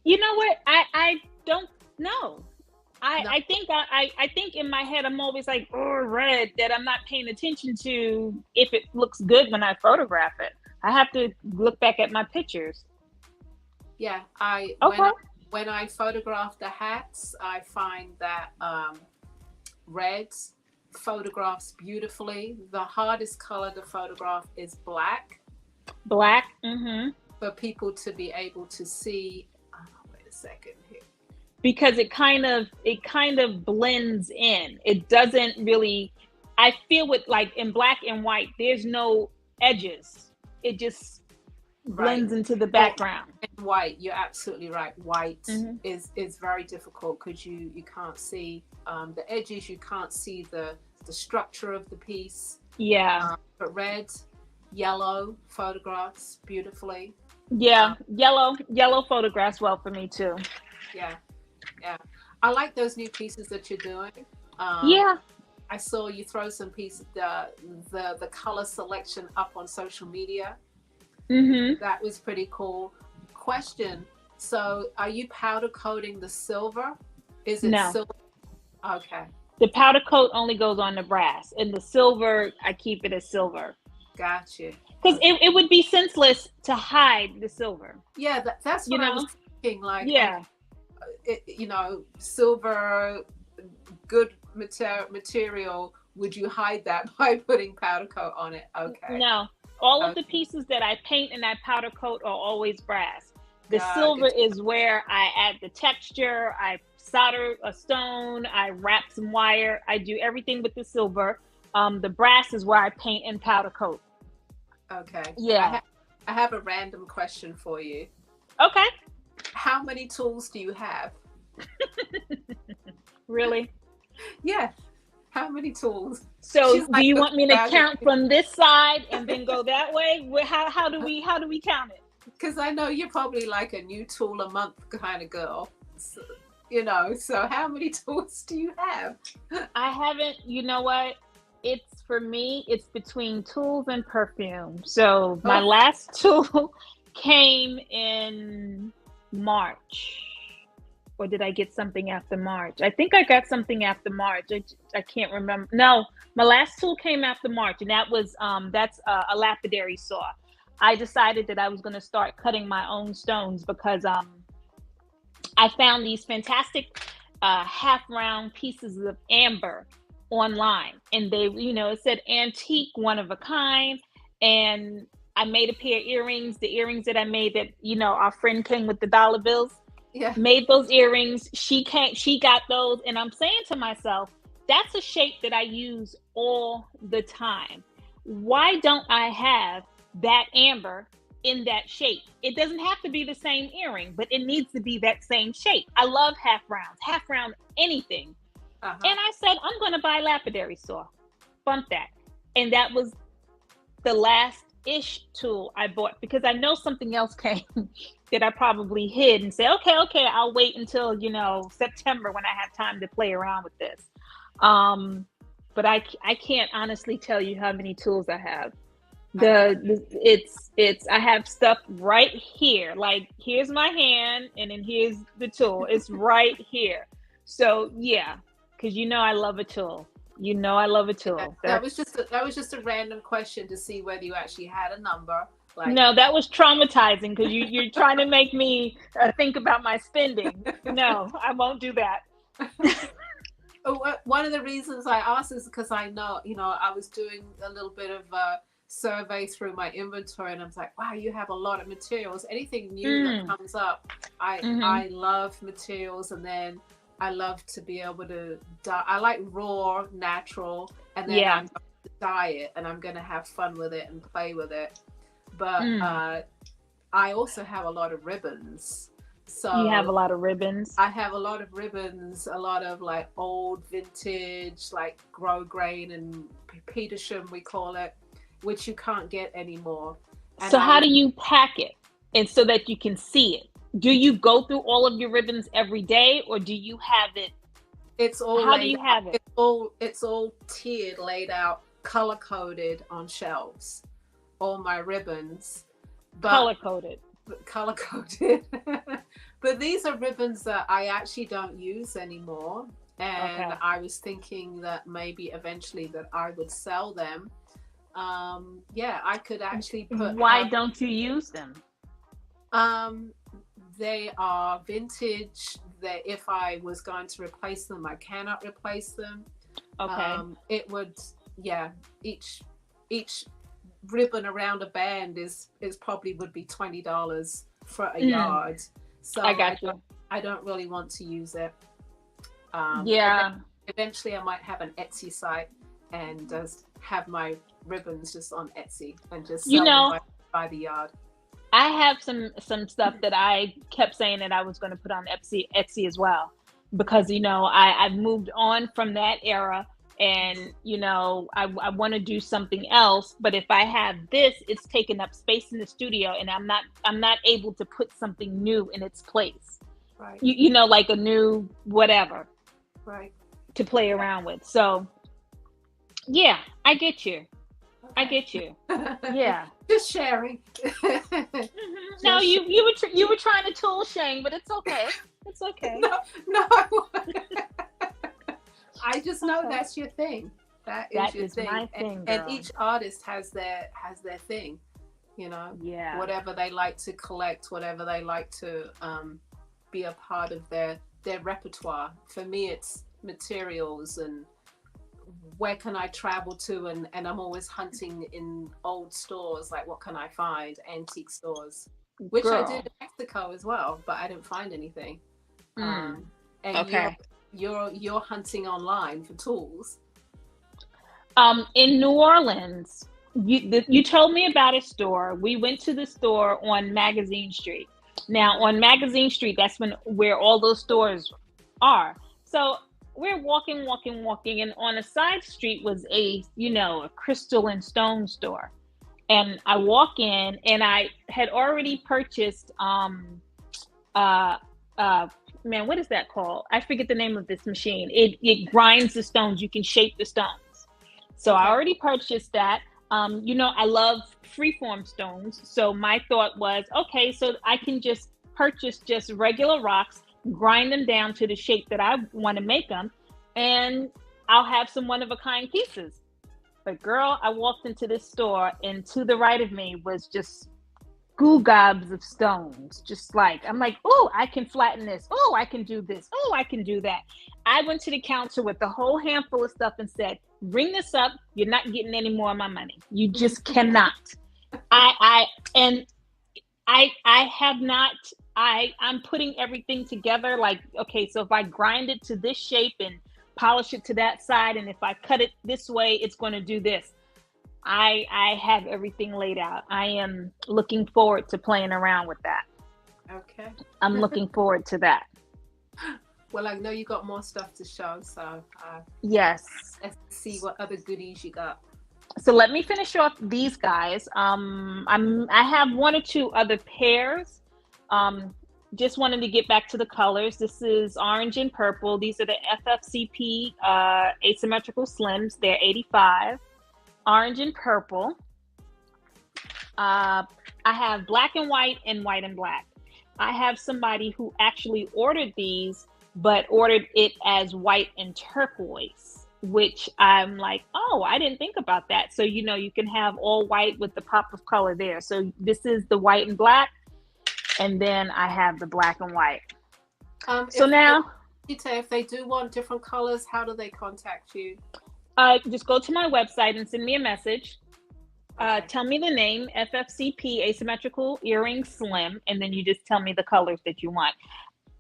You know what? I don't know. I think in my head I'm always like, oh, red, that I'm not paying attention to if it looks good when I photograph it. I have to look back at my pictures. Yeah, when I photograph the hats, I find that red photographs beautifully. The hardest color to photograph is black. Black. For people to be able to see. Wait a second here. Because it kind of blends in. It doesn't really. I feel with like in black and white, there's no edges. It just blends into the background. And white, you're absolutely right. White is very difficult because you can't see the edges. You can't see the structure of the piece. Yeah. But red, yellow photographs beautifully. Yeah, yellow photographs well for me too. Yeah. I like those new pieces that you're doing. Yeah. I saw you throw some pieces, the color selection up on social media. That was pretty cool. Question: so, are you powder coating the silver? Is it silver? Okay. The powder coat only goes on the brass, and the silver, I keep it as silver. Gotcha. Because it would be senseless to hide the silver. Yeah, that's what I was thinking. Like, yeah, silver, good material. Would you hide that by putting powder coat on it? Okay. No. All of the pieces that I paint and I powder coat are always brass. The silver is where I add the texture, I solder a stone, I wrap some wire, I do everything with the silver. The brass is where I paint and powder coat. Okay. Yeah. I have a random question for you. Okay. How many tools do you have? Really? Yeah. How many tools? So do you want me to count from this side and then go that way? How do we count it? Because I know you're probably like a new tool a month kind of girl. So, so how many tools do you have? I haven't, you know what? For me, it's between tools and perfume. So my last tool came in March. Or did I get something after March? I think I got something after March. I can't remember. No, my last tool came after March, and that's a lapidary saw. I decided that I was going to start cutting my own stones because I found these fantastic half-round pieces of amber online, and they, it said antique, one of a kind, and I made a pair of earrings. The earrings that I made that, our friend came with the dollar bills. Yeah. Made those earrings. She got those, and I'm saying to myself, that's a shape that I use all the time. why don't I have that amber in that shape? It doesn't have to be the same earring, but it needs to be that same shape. I love half round anything. And I said, I'm going to buy lapidary saw. Bump that. And that was the last ish tool I bought, because I know something else came that I probably hid and said, okay, I'll wait until, September when I have time to play around with this. But I can't honestly tell you how many tools I have. I have stuff right here. Like, here's my hand, and then here's the tool. It's right here. So yeah, because I love a tool. I love a tool. That was just a random question to see whether you actually had a number. No, that was traumatizing, because you're trying to make me think about my spending. No, I won't do that. One of the reasons I asked is because I know, I was doing a little bit of survey through my inventory, and I was like, wow, you have a lot of materials. Anything new that comes up, I love materials, and then I love to be able to I like raw, natural, and then I'm going to dye it, and I'm going to have fun with it and play with it. But I also have a lot of ribbons. So you have a lot of ribbons? I have a lot of ribbons, a lot of like old vintage, like grosgrain and Petersham, we call it, which you can't get anymore. And so how do you pack it, and so that you can see it? Do you go through all of your ribbons every day, or do you have it? It's all. How do you have it? It's all tiered, laid out, color coded on shelves. All my ribbons, color coded. But these are ribbons that I actually don't use anymore, and I was thinking that maybe eventually that I would sell them. I could actually put. Why don't you use them? They are vintage. That if I was going to replace them, I cannot replace them. It would, each ribbon around a band is probably would be $20 for a yard. So I got you. I don't really want to use it. Eventually I might have an Etsy site and just have my ribbons just on Etsy and just sell them by the yard. I have some stuff that I kept saying that I was going to put on Etsy as well, because I've moved on from that era, and I want to do something else. But if I have this, it's taking up space in the studio, and I'm not able to put something new in its place. Right. Like a new whatever. Right. To play around with. So yeah, I get you. I get you. Yeah. Just sharing. No, you were trying to tool shame, but it's okay. It's okay. No. I just know that's your thing. That is your thing. My thing, and each artist has their thing. Yeah. Whatever they like to collect, whatever they like to be a part of their repertoire. For me, it's materials and where can I travel to, and I'm always hunting in old stores, like what can I find, antique stores, which I did in Mexico as well, but I didn't find anything. And you're hunting online for tools. In New Orleans, you told me about a store. We went to the store on Magazine Street. Now on Magazine Street, that's where all those stores are. So we're walking, and on a side street was a crystal and stone store. And I walk in, and I had already purchased, what is that called? I forget the name of this machine. It grinds the stones. You can shape the stones. So I already purchased that. I love freeform stones. So my thought was, okay, so I can just purchase just regular rocks, grind them down to the shape that I want to make them, and I'll have some one-of-a-kind pieces. But girl, I walked into this store, and to the right of me was just goo gobs of stones. I'm like, oh, I can flatten this. Oh, I can do this. Oh, I can do that. I went to the counter with a whole handful of stuff and said, ring this up. You're not getting any more of my money. You just cannot. I'm putting everything together. Like, okay, so if I grind it to this shape and polish it to that side, and if I cut it this way, it's going to do this. I have everything laid out. I am looking forward to playing around with that. Okay. I'm looking forward to that. Well, I know you got more stuff to show, so Yes. let's see what other goodies you got. So let me finish off these guys. I have one or two other pairs. Just wanted to get back to the colors. This is orange and purple. These are the FFCP asymmetrical slims. They're 85. Orange and purple. I have black and white and white and black. I have somebody who actually ordered these, but ordered it as white and turquoise, which I'm like, oh, I didn't think about that. So, you know, you can have all white with the pop of color there. So this is the white and black, and then I have the black and white. So now, if they do want different colors, how do they contact you? Just go to my website and send me a message. Okay. Tell me the name, FFCP Asymmetrical Earring Slim, and then you just tell me the colors that you want.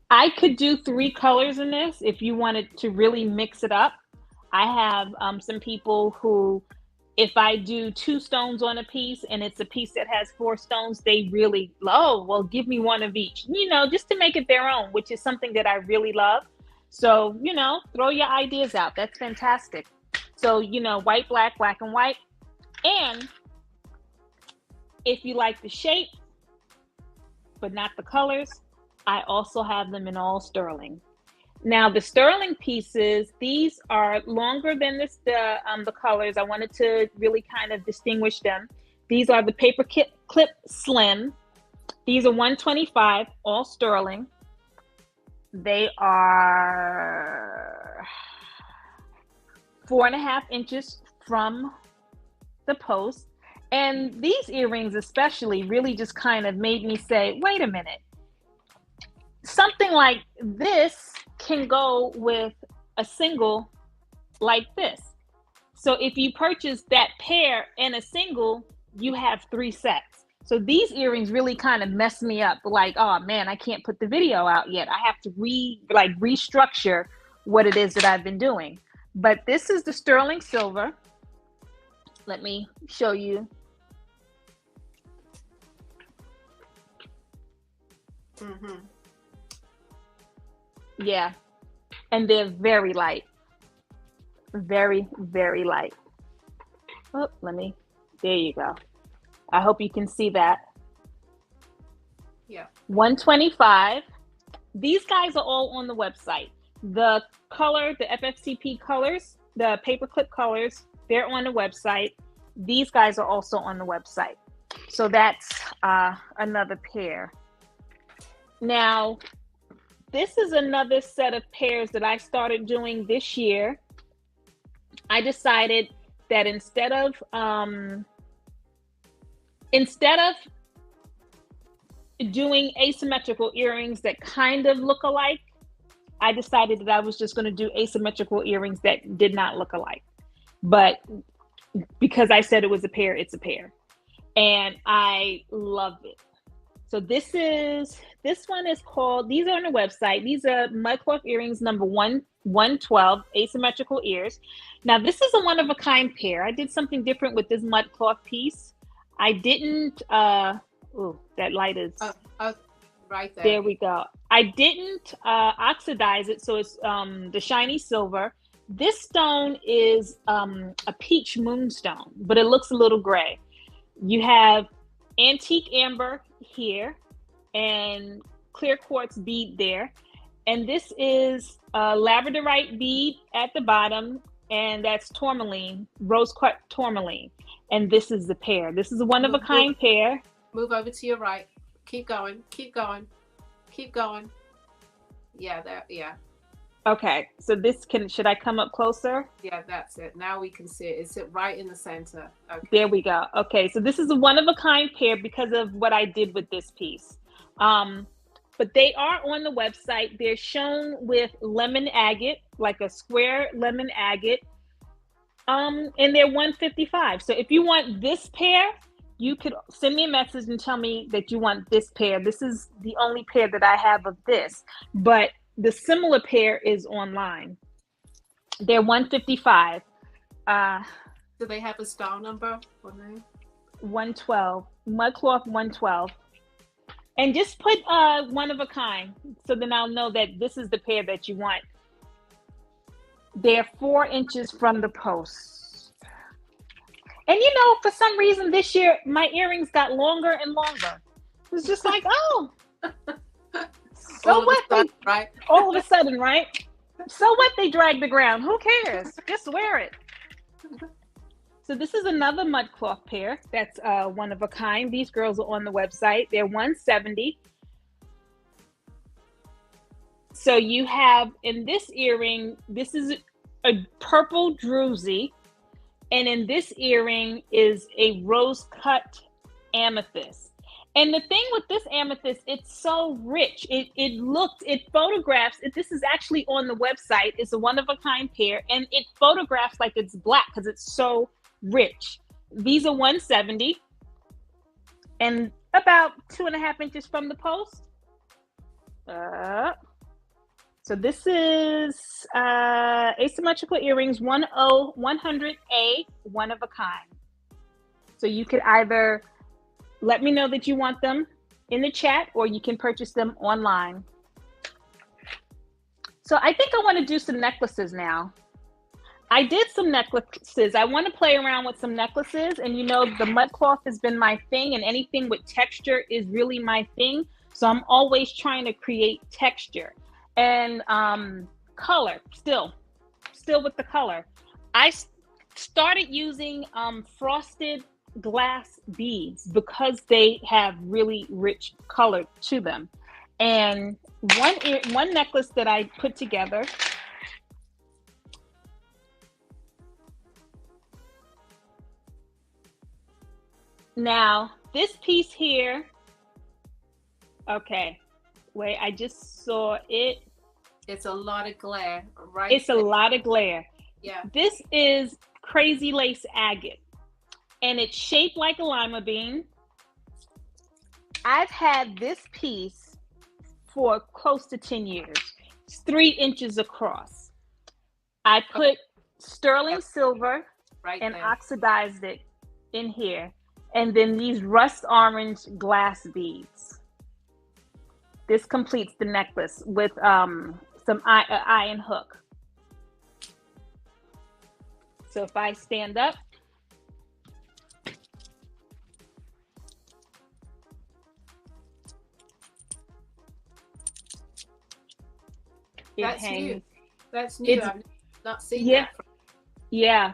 I could do 3 colors in this if you wanted to really mix it up. I have some people who, if I do 2 stones on a piece and it's a piece that has 4 stones, they really, oh, well, give me one of each, you know, just to make it their own, which is something that I really love. So, you know, throw your ideas out. That's fantastic. So, you know, white, black, black and white. And if you like the shape, but not the colors, I also have them in all sterling. Now the sterling pieces, these are longer than the colors. I wanted to really kind of distinguish them. These are the paper clip slim. These are 125, all sterling. They are 4.5 inches from the post. And these earrings especially really just kind of made me say, wait a minute. Something like this can go with a single like this. So if you purchase that pair and a single, you have 3 sets. So these earrings really kind of mess me up. Like, oh man, I can't put the video out yet. I have to restructure what it is that I've been doing. But this is the sterling silver. Let me show you. Mm-hmm. Yeah, and they're very light, very, very light. Oh, there you go. I hope you can see that. Yeah. 125. These guys are all on the website. The color, the FFCP colors, the paperclip colors, they're on the website. These guys are also on the website. So that's another pair. Now, this is another set of pairs that I started doing this year. I decided that instead of doing asymmetrical earrings that kind of look alike, I decided that I was just going to do asymmetrical earrings that did not look alike. But because I said it was a pair, it's a pair. And I love it. So this one is called, these are on the website. These are mudcloth earrings number 112, asymmetrical ears. Now this is a one-of-a-kind pair. I did something different with this mudcloth piece. I didn't, that light is, right there. There we go. I didn't oxidize it, so it's the shiny silver. This stone is a peach moonstone, but it looks a little gray. You have antique amber here and clear quartz bead there, and this is labradorite bead at the bottom, and that's tourmaline, rose quartz tourmaline, and this is the pair. This is a one-of-a-kind pair. Move over to your right. Keep going. Keep going. Keep going. Yeah, there. Yeah. Okay, so this should I come up closer? Yeah, that's it. Now we can see it. It's right in the center. Okay. There we go. Okay, so this is a one-of-a-kind pair because of what I did with this piece. But they are on the website. They're shown with lemon agate, like a square lemon agate. And they're 155. So if you want this pair, you could send me a message and tell me that you want this pair. This is the only pair that I have of this. But the similar pair is online. They're 155. Do they have a style number or name? 112, mud cloth 112. And just put one of a kind, so then I'll know that this is the pair that you want. They're 4 inches from the post. And you know, for some reason this year, my earrings got longer and longer. It was just like, oh, so what? Right? All of a sudden, right? So what? They drag the ground. Who cares? Just wear it. So this is another mud cloth pair. That's one of a kind. These girls are on the website. They're $170. So you have in this earring, this is a purple druzy. And in this earring is a rose cut amethyst. And the thing with this amethyst, it's so rich. It photographs, this is actually on the website. It's a one of a kind pair. And it photographs like it's black because it's so rich. These are $170 and about 2.5 inches from the post. So this is asymmetrical earrings 100A, one of a kind. So you could either let me know that you want them in the chat, or you can purchase them online. So I think I want to do some necklaces now. I did some necklaces. I want to play around with some necklaces, and you know, the mud cloth has been my thing, and anything with texture is really my thing. So I'm always trying to create texture and color. Still with the color. I started using frosted glass beads because they have really rich color to them. And one necklace that I put together. Now, this piece here, okay, wait, I just saw it. It's a lot of glare, right? It's a lot of glare. Yeah. This is crazy lace agate, and it's shaped like a lima bean. I've had this piece for close to 10 years. It's 3 inches across. I put sterling silver and oxidized it in here. And then these rust orange glass beads. This completes the necklace with some iron hook. So if I stand up, that's new. That's new. I've not seen that. Yeah.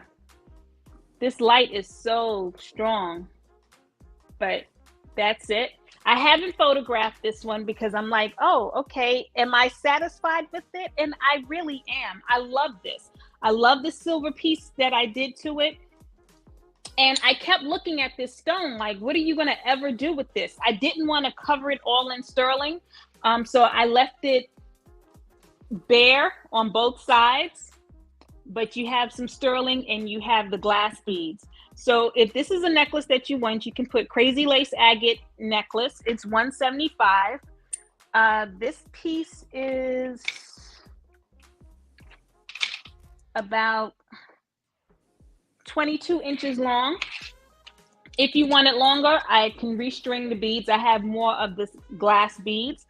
This light is so strong. But that's it. I haven't photographed this one because I'm like, oh, okay. Am I satisfied with it? And I really am. I love this. I love the silver piece that I did to it. And I kept looking at this stone, like, what are you going to ever do with this? I didn't want to cover it all in sterling. So I left it bare on both sides, but you have some sterling and you have the glass beads. So if this is a necklace that you want, you can put crazy lace agate necklace. It's $175. This piece is about 22 inches long. If you want it longer, I can restring the beads. I have more of this glass beads.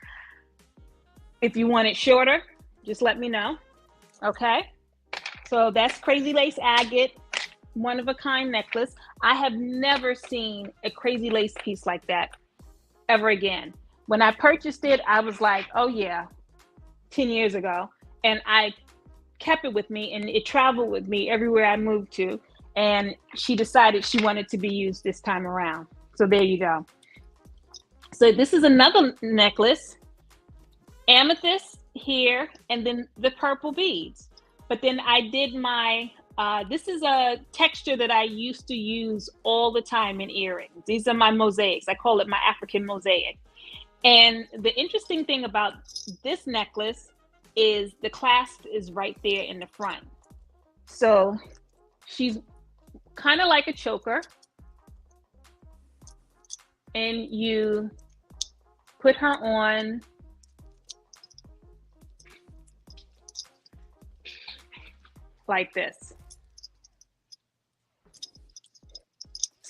If you want it shorter, just let me know. Okay. So that's crazy lace agate, one of a kind necklace. I have never seen a crazy lace piece like that ever again. When I purchased it, I was like, oh yeah, 10 years ago. And I kept it with me, and it traveled with me everywhere I moved to. And she decided she wanted to be used this time around. So there you go. So this is another necklace, amethyst here, and then the purple beads. But then I did my, this is a texture that I used to use all the time in earrings. These are my mosaics. I call it my African mosaic. And the interesting thing about this necklace is the clasp is right there in the front. So she's kind of like a choker. And you put her on like this.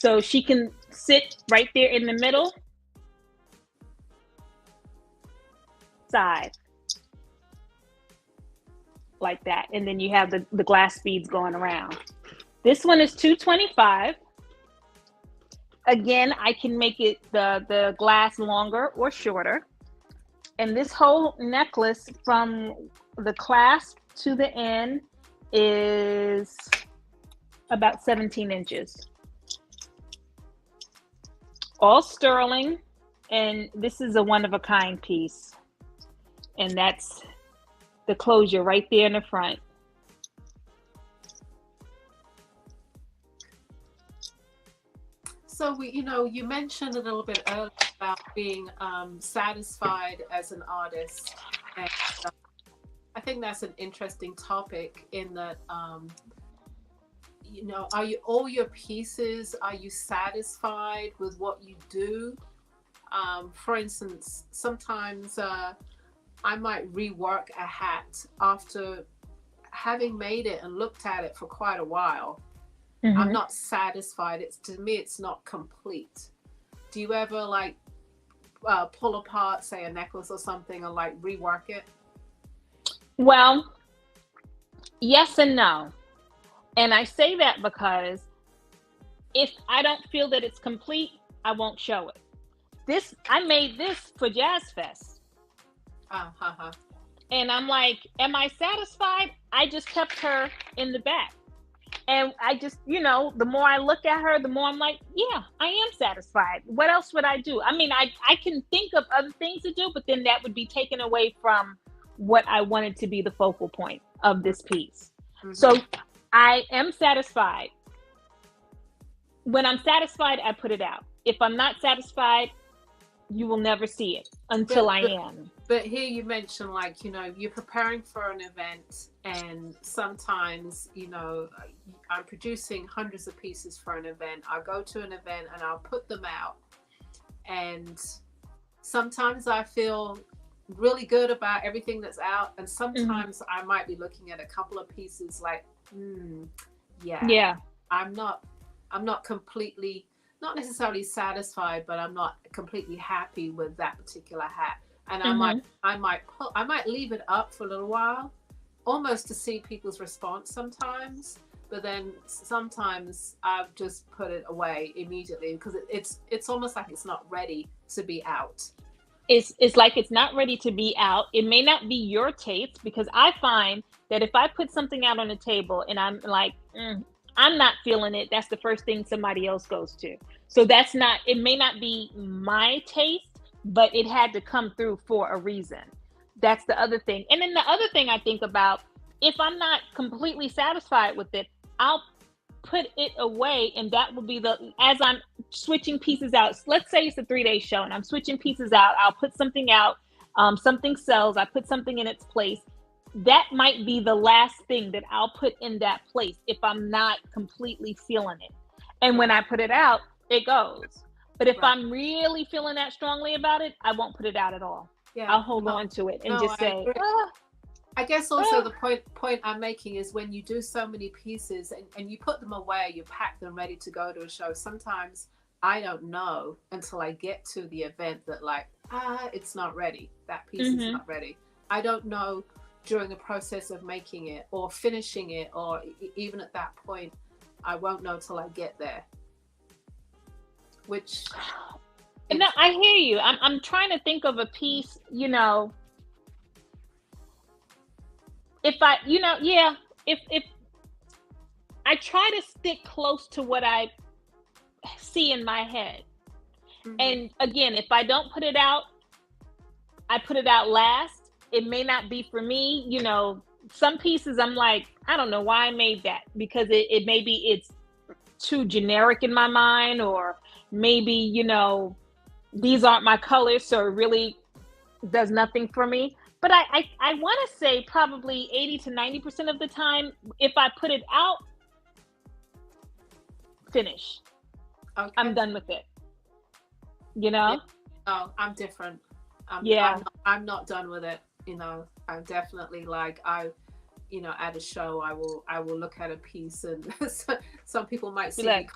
So she can sit right there in the middle side like that. And then you have the glass beads going around. This one is $225. Again, I can make it the glass longer or shorter. And this whole necklace from the clasp to the end is about 17 inches. All sterling, and this is a one-of-a-kind piece. And that's the closure right there in the front. So you mentioned a little bit earlier about being satisfied as an artist, and I think that's an interesting topic. In that, are you all your pieces? Are you satisfied with what you do? For instance, sometimes I might rework a hat after having made it and looked at it for quite a while. Mm-hmm. I'm not satisfied. To me, it's not complete. Do you ever like pull apart, say, a necklace or something, and like rework it? Well, yes and no. And I say that because if I don't feel that it's complete, I won't show it. I made this for Jazz Fest. And I'm like, am I satisfied? I just kept her in the back. And I just, the more I look at her, the more I'm like, yeah, I am satisfied. What else would I do? I mean, I can think of other things to do, but then that would be taken away from what I wanted to be the focal point of this piece. Mm-hmm. So I am satisfied. When I'm satisfied, I put it out. If I'm not satisfied, you will never see it until I am. But here you mentioned, like, you're preparing for an event, and sometimes, I'm producing hundreds of pieces for an event. I'll go to an event and I'll put them out. And sometimes I feel really good about everything that's out. And sometimes I might be looking at a couple of pieces like, yeah. I'm not completely, not necessarily satisfied, but I'm not completely happy with that particular hat. And I might leave it up for a little while, almost to see people's response sometimes. But then sometimes I've just put it away immediately because it's almost like it's not ready to be out. It's like it's not ready to be out. It may not be your taste, because I find that if I put something out on the table and I'm like, I'm not feeling it, that's the first thing somebody else goes to. So it may not be my taste, but it had to come through for a reason. That's the other thing. And then the other thing I think about, if I'm not completely satisfied with it, I'll put it away. And that will be as I'm switching pieces out. Let's say it's a 3-day show and I'm switching pieces out. I'll put something out, something sells, I put something in its place. That might be the last thing that I'll put in that place if I'm not completely feeling it. And when I put it out, it goes. But if I'm really feeling that strongly about it, I won't put it out at all. Yeah, I'll hold on to it and just say, I guess also the point I'm making is when you do so many pieces and you put them away, you pack them ready to go to a show. Sometimes I don't know until I get to the event that it's not ready. That piece is not ready. I don't know during the process of making it or finishing it, or even at that point, I won't know till I get there. Which, no, I hear you. I'm trying to think of a piece, if I try to stick close to what I see in my head. And again, if I don't put it out, I put it out last. It may not be for me. Some pieces I'm like, I don't know why I made that, because it maybe it's too generic in my mind, or maybe, these aren't my colors, so it really does nothing for me. But I want to say probably 80 to 90% of the time, if I put it out, finish. Okay. I'm done with it. Oh, I'm different. I'm not done with it. I'm definitely at a show, I will look at a piece, and some people might see me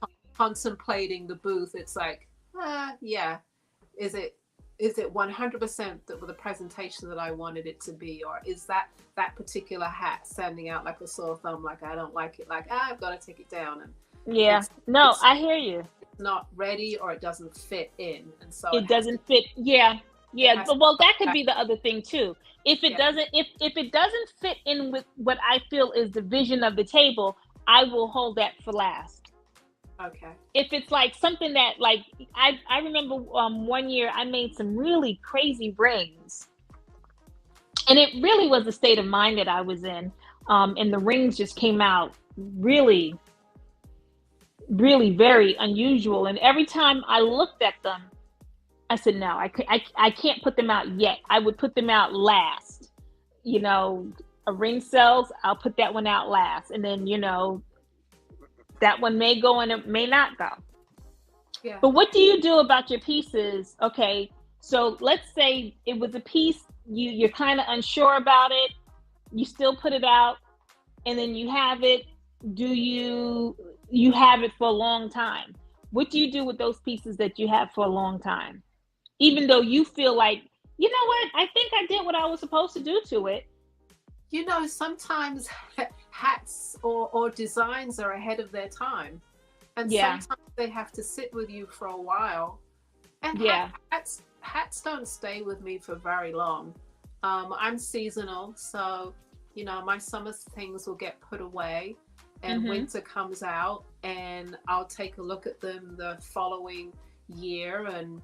contemplating the booth, it's like, yeah, is it 100% the presentation that I wanted it to be, or is that particular hat standing out like a sore thumb? Like, I don't like it. Like, I've got to take it down. And yeah, no, I hear you. It's not ready, or it doesn't fit in, and so it doesn't fit. Yeah. Well, that could be the other thing too. If it doesn't, if it doesn't fit in with what I feel is the vision of the table, I will hold that for last. Okay. If it's like something that, like, I remember one year I made some really crazy rings, and it really was the state of mind that I was in, and the rings just came out really, really very unusual. And every time I looked at them, I said, no, I can't put them out yet. I would put them out last. You know, a ring sells, I'll put that one out last. And then, you know, that one may go and it may not go. Yeah. But what do you do about your pieces? Okay, so let's say it was a piece, you're kind of unsure about it. You still put it out, and then you have it. Do you have it for a long time? What do you do with those pieces that you have for a long time? Even though you feel like, you know what, I think I did what I was supposed to do to it. You know, sometimes hats or designs are ahead of their time. And sometimes they have to sit with you for a while. And hats don't stay with me for very long. I'm seasonal, so, you know, my summer things will get put away, and winter comes out, and I'll take a look at them the following year. And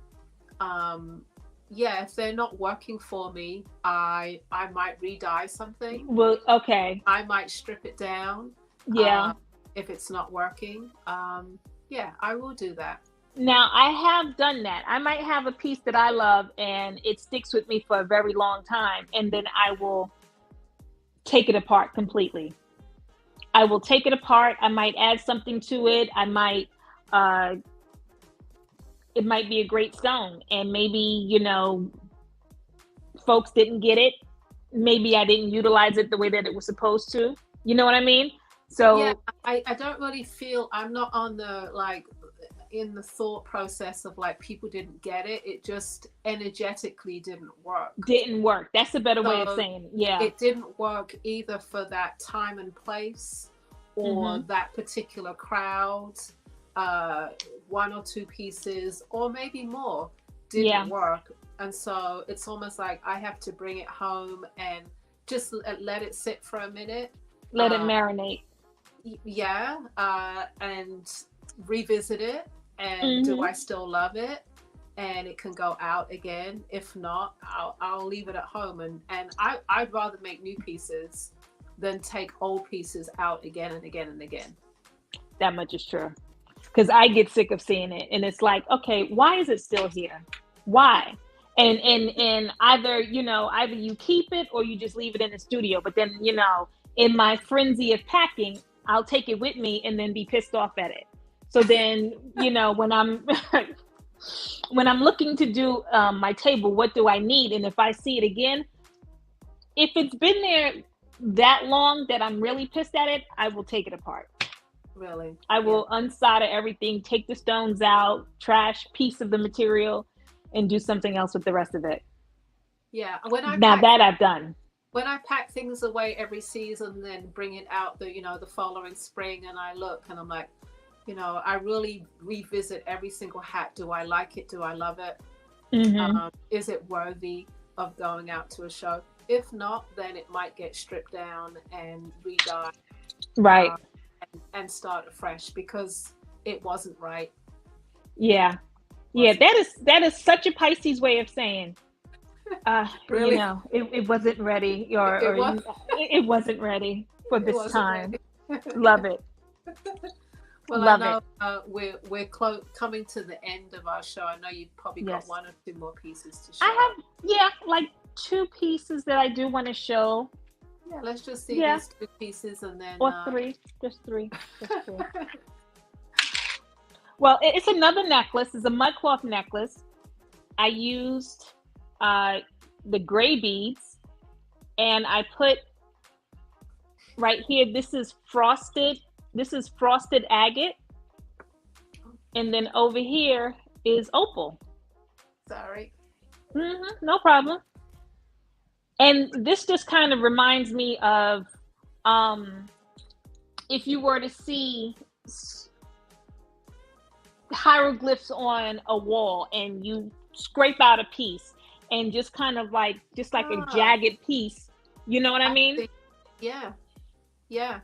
if they're not working for me, I might re-dye something. Well, okay. I might strip it down. Yeah. If it's not working, I will do that. Now, I have done that. I might have a piece that I love and it sticks with me for a very long time, and then I will take it apart completely. I will take it apart. I might add something to it. I might, it might be a great stone, and maybe, you know, folks didn't get it. Maybe I didn't utilize it the way that it was supposed to. You know what I mean? So yeah, I don't really feel, I'm not on the, like, in the thought process of like people didn't get it. It just energetically didn't work. That's a better way of saying it. Yeah. It didn't work either for that time and place, or that particular crowd. One or two pieces, or maybe more, didn't work. And so it's almost like I have to bring it home and just let it sit for a minute. Let it marinate. Yeah. And revisit it. And do I still love it? And it can go out again. If not, I'll leave it at home. And I'd rather make new pieces than take old pieces out again and again and again. That much is true. Because I get sick of seeing it, and it's like, okay, why is it still here? Why? And either you keep it or you just leave it in the studio. But then, you know, in my frenzy of packing, I'll take it with me and then be pissed off at it. So then, you know, when I'm looking to do my table, what do I need? And if I see it again, if it's been there that long that I'm really pissed at it, I will take it apart. Really? I will unsolder everything, take the stones out, trash piece of the material, and do something else with the rest of it. Yeah. I've done. When I pack things away every season, then bring it out the following spring, and I look and I'm like, you know, I really revisit every single hat. Do I like it? Do I love it? Is it worthy of going out to a show? If not, then it might get stripped down and re-dyed. Right. And start afresh because it wasn't right. Yeah. Yeah, that is such a Pisces way of saying, really? You know, it wasn't ready, it wasn't ready for this time. Love it. Well, love I know we're coming to the end of our show. I know you've probably got one or two more pieces to show. I have, like 2 pieces that I do want to show. Yeah, let's just see these 2 pieces and then... Or 3. Just 3. Well, it's another necklace. It's a mud cloth necklace. I used the gray beads, and I put right here, this is frosted agate. And then over here is opal. Sorry. No problem. And this just kind of reminds me of um, if you were to see hieroglyphs on a wall and you scrape out a piece and just kind of like, just like a Ah, jagged piece. You know what I I mean? think, yeah, yeah.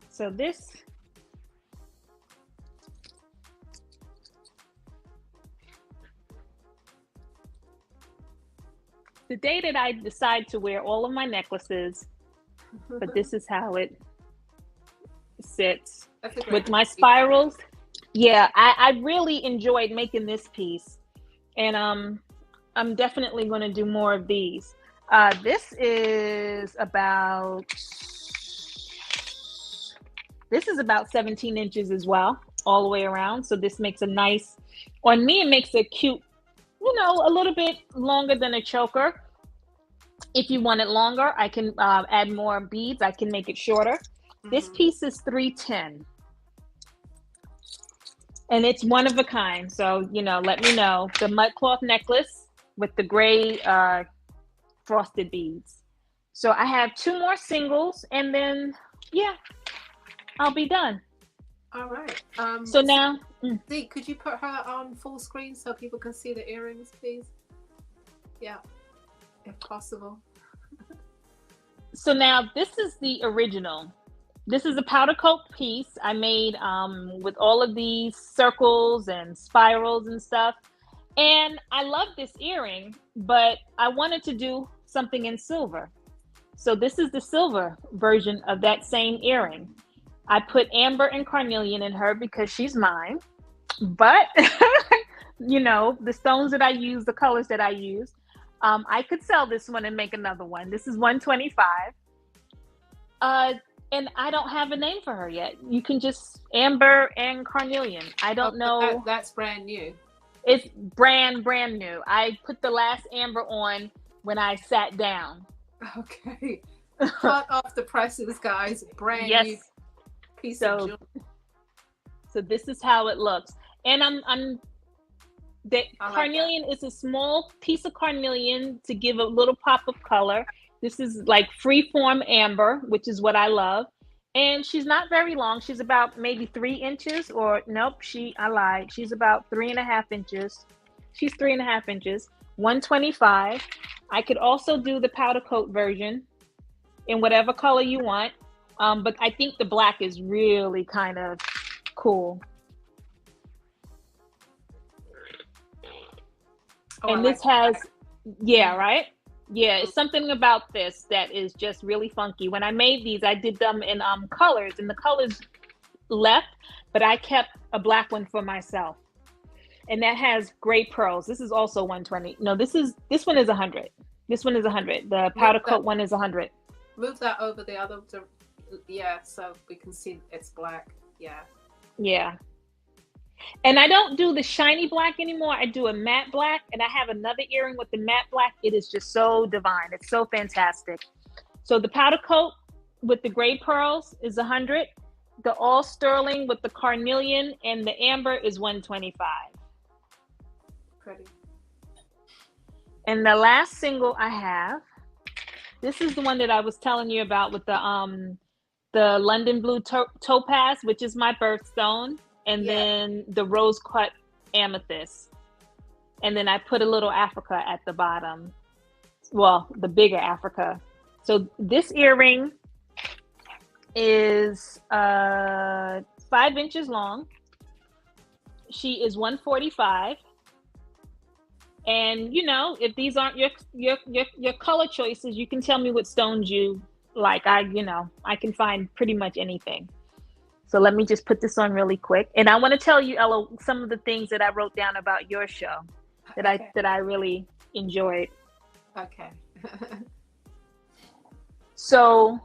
So this, the day that I decide to wear all of my necklaces, but this is how it sits That's a great with my piece. spirals. Yeah, I really enjoyed making this piece, and I'm definitely going to do more of these. This is about 17 inches as well, all the way around. So this makes a nice, on me, it makes a cute, a little bit longer than a choker. If you want it longer, I can add more beads. I can make it shorter. This Hmm. piece is 310. And it's one of a kind. So, let me know. The mud cloth necklace with the gray frosted beads. So I have two more singles, and then, yeah, I'll be done. All right. So now, Dee, could you put her on full screen so people can see the earrings, please? Yeah, if possible. so now this is the original. This is a powder coat piece I made with all of these circles and spirals and stuff. And I love this earring, but I wanted to do something in silver. So this is the silver version of that same earring. I put amber and carnelian in her because she's mine. But, the stones that I use, the colors that I use, I could sell this one and make another one. This is 125. And I don't have a name for her yet. You can just amber and carnelian. I Oh, don't know. that's brand new. It's brand new. I put the last amber on when I sat down. Okay. Hot off the presses, guys. Brand new Yes. piece of So jewelry. so this is how it looks. And I'm the I like that. carnelian is a small piece of carnelian to give a little pop of color. This is like freeform amber, which is what I love. And she's not very long. She's about maybe 3 inches, or nope, I lied. She's about 3.5 inches. She's 3.5 inches, 125. I could also do the powder coat version in whatever color you want. But I think the black is really kind of cool. Oh, And I this like has, that. yeah, right? Yeah, it's something about this that is just really funky. When I made these, I did them in colors, and the colors left, but I kept a black one for myself. And that has gray pearls. This is also 120. No, this one is 100. This one is 100. The Move powder that, coat one is 100. move that over the other. Yeah, so we can see it's black. Yeah. Yeah. And I don't do the shiny black anymore. I do a matte black, and I have another earring with the matte black. It is just so divine. It's so fantastic. So the powder coat with the gray pearls is 100. The all sterling with the carnelian and the amber is 125. Pretty. And the last single I have, this is the one that I was telling you about with the London blue topaz, which is my birthstone, and Yeah. then the rose cut amethyst. And then I put a little Africa at the bottom. Well, the bigger Africa. So this earring is 5 inches long. She is 145. And if these aren't your color choices, you can tell me what stones you like. I can find pretty much anything. So let me just put this on really quick. And I want to tell you, Ella, some of the things that I wrote down about your show that Okay. I really enjoyed. Okay. So,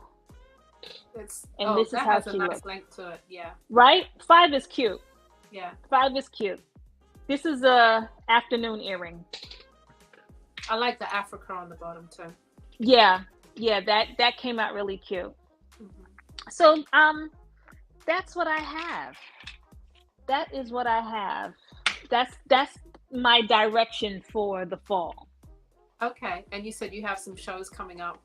It's and this is that how has a she nice looks. length to it. Yeah. Right? 5 is cute. Yeah. 5 is cute. This is a afternoon earring. I like the Africa on the bottom too. Yeah, that came out really cute. Mm-hmm. So that's what I have. That is what I have. That's my direction for the fall. Okay. And you said you have some shows coming up.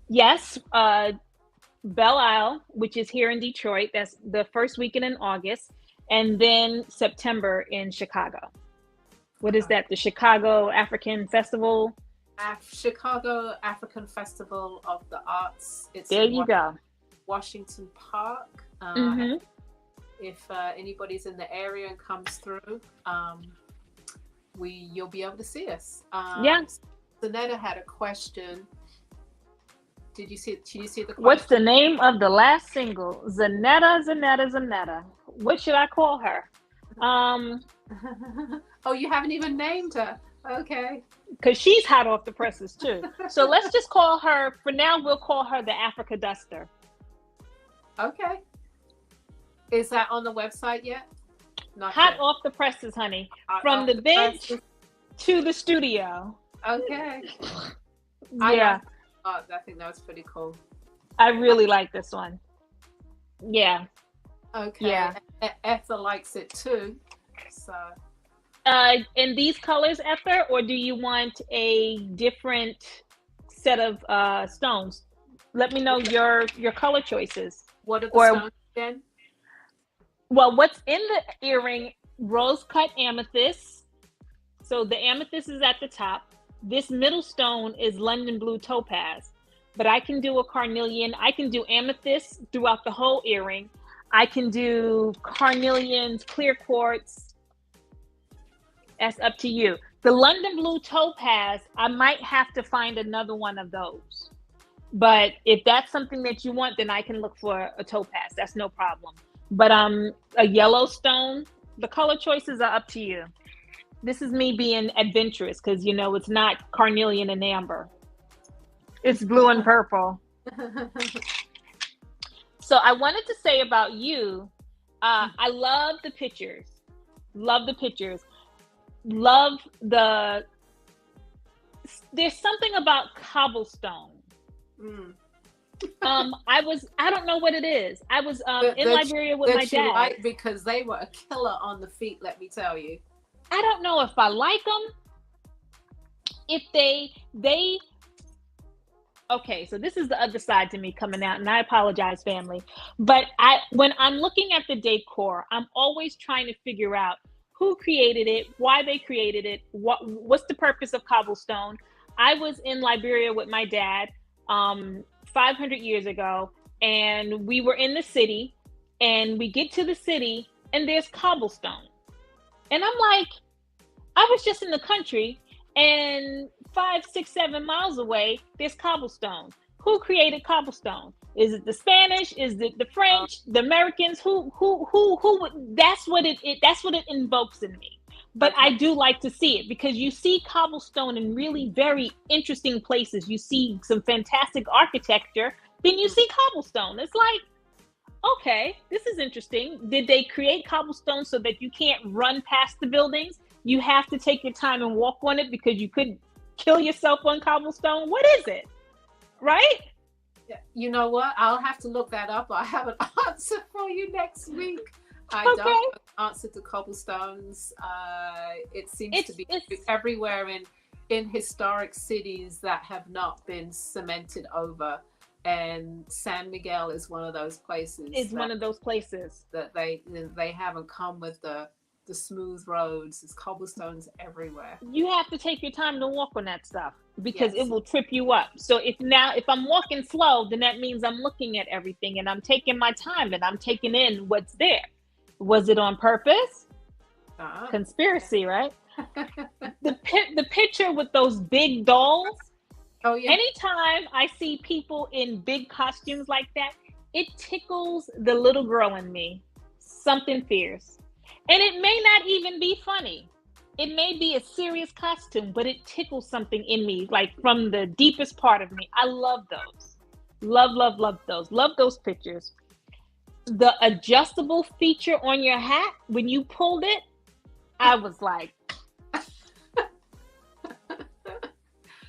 Yes, Belle Isle, which is here in Detroit. That's the first weekend in August, and then September in Chicago. What is that? The Chicago African Festival. Chicago African Festival of the Arts. It's There in you go. Washington Park. Mm-hmm. If anybody's in the area and comes through, you'll be able to see us. Yeah. Zanetta had a question. Did you see the question? What's the name of the last single? Zanetta. What should I call her? Oh, you haven't even named her. Okay. Because she's hot off the presses too. So let's just call her, for now, we'll call her the Africa Duster. Okay. Is that on the website yet? Not Hot yet. off the presses, honey. Hot From off the the bench presses. to the studio. Okay. Yeah. I think that was pretty cool. I really like this one. Yeah. Okay. Yeah. Ethel likes it too. So. In these colors, Ether, or do you want a different set of stones? Let me know your color choices. What are the stones again? Well, what's in the earring? Rose cut amethyst. So the amethyst is at the top. This middle stone is London blue topaz. But I can do a carnelian. I can do amethyst throughout the whole earring. I can do carnelians, clear quartz. That's up to you. The London blue topaz, I might have to find another one of those. But if that's something that you want, then I can look for a topaz. That's no problem. But a yellow stone, the color choices are up to you. This is me being adventurous because, you know, it's not carnelian and amber. It's blue and purple. So I wanted to say about you, I love the pictures. Love the pictures. Love there's something about cobblestone. I don't know what it is. I was in Liberia with my dad. Like, because they were a killer on the feet, let me tell you. I don't know if I like them. If they okay, so this is the other side to me coming out, and I apologize, family. But when I'm looking at the decor, I'm always trying to figure out who created it, why they created it, what's the purpose of cobblestone. I was in Liberia with my dad 500 years ago, and we were in the city, and we get to the city, and there's cobblestone. And I'm like, I was just in the country, and 5, 6, 7 miles away, there's cobblestone. Who created cobblestone? Is it the Spanish? Is it the French? The Americans? Who? That's what it invokes in me. But I do like to see it because you see cobblestone in really very interesting places. You see some fantastic architecture, then you see cobblestone. It's like, okay, this is interesting. Did they create cobblestone so that you can't run past the buildings? You have to take your time and walk on it because you could kill yourself on cobblestone. What is it? Right? You know what? I'll have to look that up. I have an answer for you next week. I don't have an answer to cobblestones. It seems to be everywhere in historic cities that have not been cemented over. And San Miguel is one of those places. It's one of those places that they haven't come with the smooth roads. There's cobblestones everywhere. You have to take your time to walk on that stuff because it will trip you up. So if I'm walking slow, then that means I'm looking at everything and I'm taking my time and I'm taking in what's there. Was it on purpose? Conspiracy, right? The picture with those big dolls. Oh yeah. Anytime I see people in big costumes like that, it tickles the little girl in me. Something fierce. And it may not even be funny. It may be a serious costume, but it tickles something in me, like from the deepest part of me. I love those. Love those. Love those pictures. The adjustable feature on your hat, when you pulled it, I was like...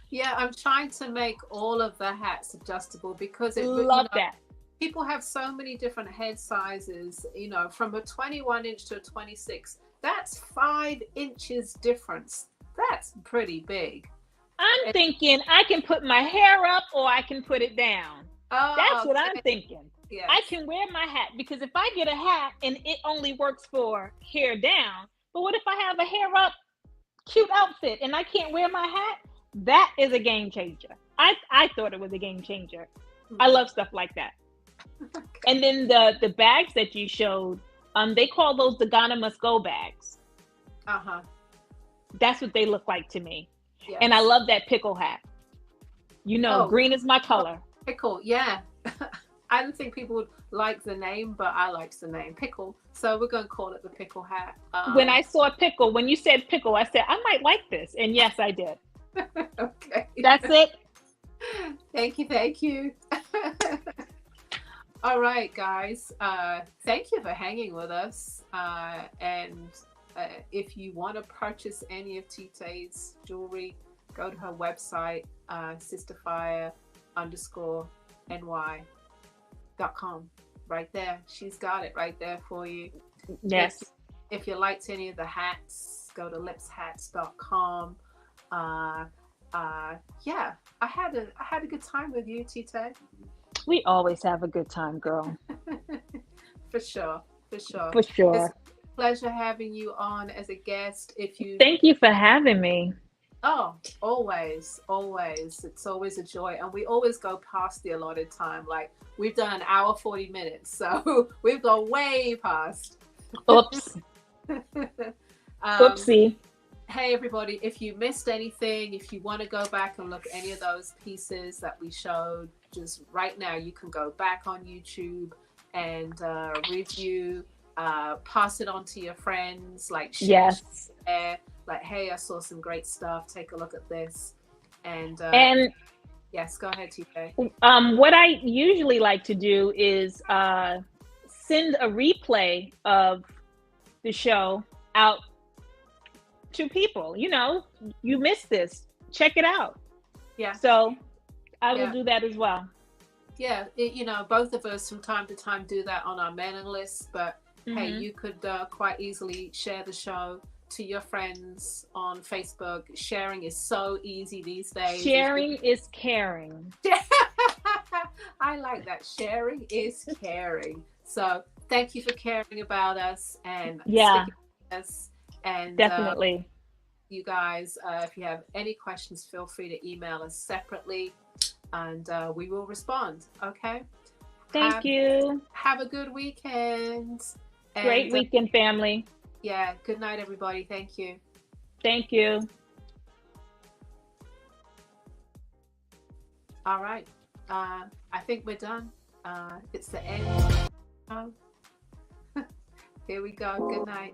Yeah, I'm trying to make all of the hats adjustable because love that. people have so many different head sizes, you know, from a 21 inch to a 26. That's 5 inches difference. That's pretty big. I'm thinking I can put my hair up or I can put it down. That's what I'm thinking. Yes. I can wear my hat, because if I get a hat and it only works for hair down, but what if I have a hair up cute outfit and I can't wear my hat? That is a game changer. I thought it was a game changer. I love stuff like that. Okay. And then the bags that you showed, they call those the Ghana Must Go bags. That's what they look like to me. Yes. And I love that pickle hat. You know, green is my color. Pickle, yeah. I don't think people would like the name, but I like the name pickle. So we're going to call it the pickle hat. When I saw pickle, when you said pickle, I said, I might like this. And yes, I did. Okay. That's it. Thank you. Thank you. All right, guys. Thank you for hanging with us. And if you want to purchase any of Tite's jewelry, go to her website, Sistaphyre_ny.com. Right there. She's got it right there for you. Yes. If you liked any of the hats, go to lipshats.com. Yeah, I had a good time with you, Tite. We always have a good time, girl. For sure. For sure. It's a pleasure having you on as a guest. Thank you for having me. Oh, always. It's always a joy. And we always go past the allotted time. Like, we've done an hour, 40 minutes. So we've gone way past. Oops. Oopsie. Hey, everybody, if you missed anything, if you want to go back and look at any of those pieces that we showed, just right now, you can go back on YouTube and review, pass it on to your friends, like share, like, hey, I saw some great stuff. Take a look at this. And yes, go ahead, Tite. What I usually like to do is send a replay of the show out to people. You know, you missed this, check it out. Yeah. So I will do that as well. Yeah, you know, both of us from time to time do that on our mailing list, but hey, you could quite easily share the show to your friends on Facebook. Sharing is so easy these days. Sharing is caring. I like that. Sharing is caring. So thank you for caring about us and sticking with us. And definitely, you guys, if you have any questions, feel free to email us separately, and we will respond. Okay. Thank you. Have a good weekend. Great weekend, family. Yeah. Good night, everybody. Thank you. Thank you. All right. I think we're done. It's the end. Here we go. Good night.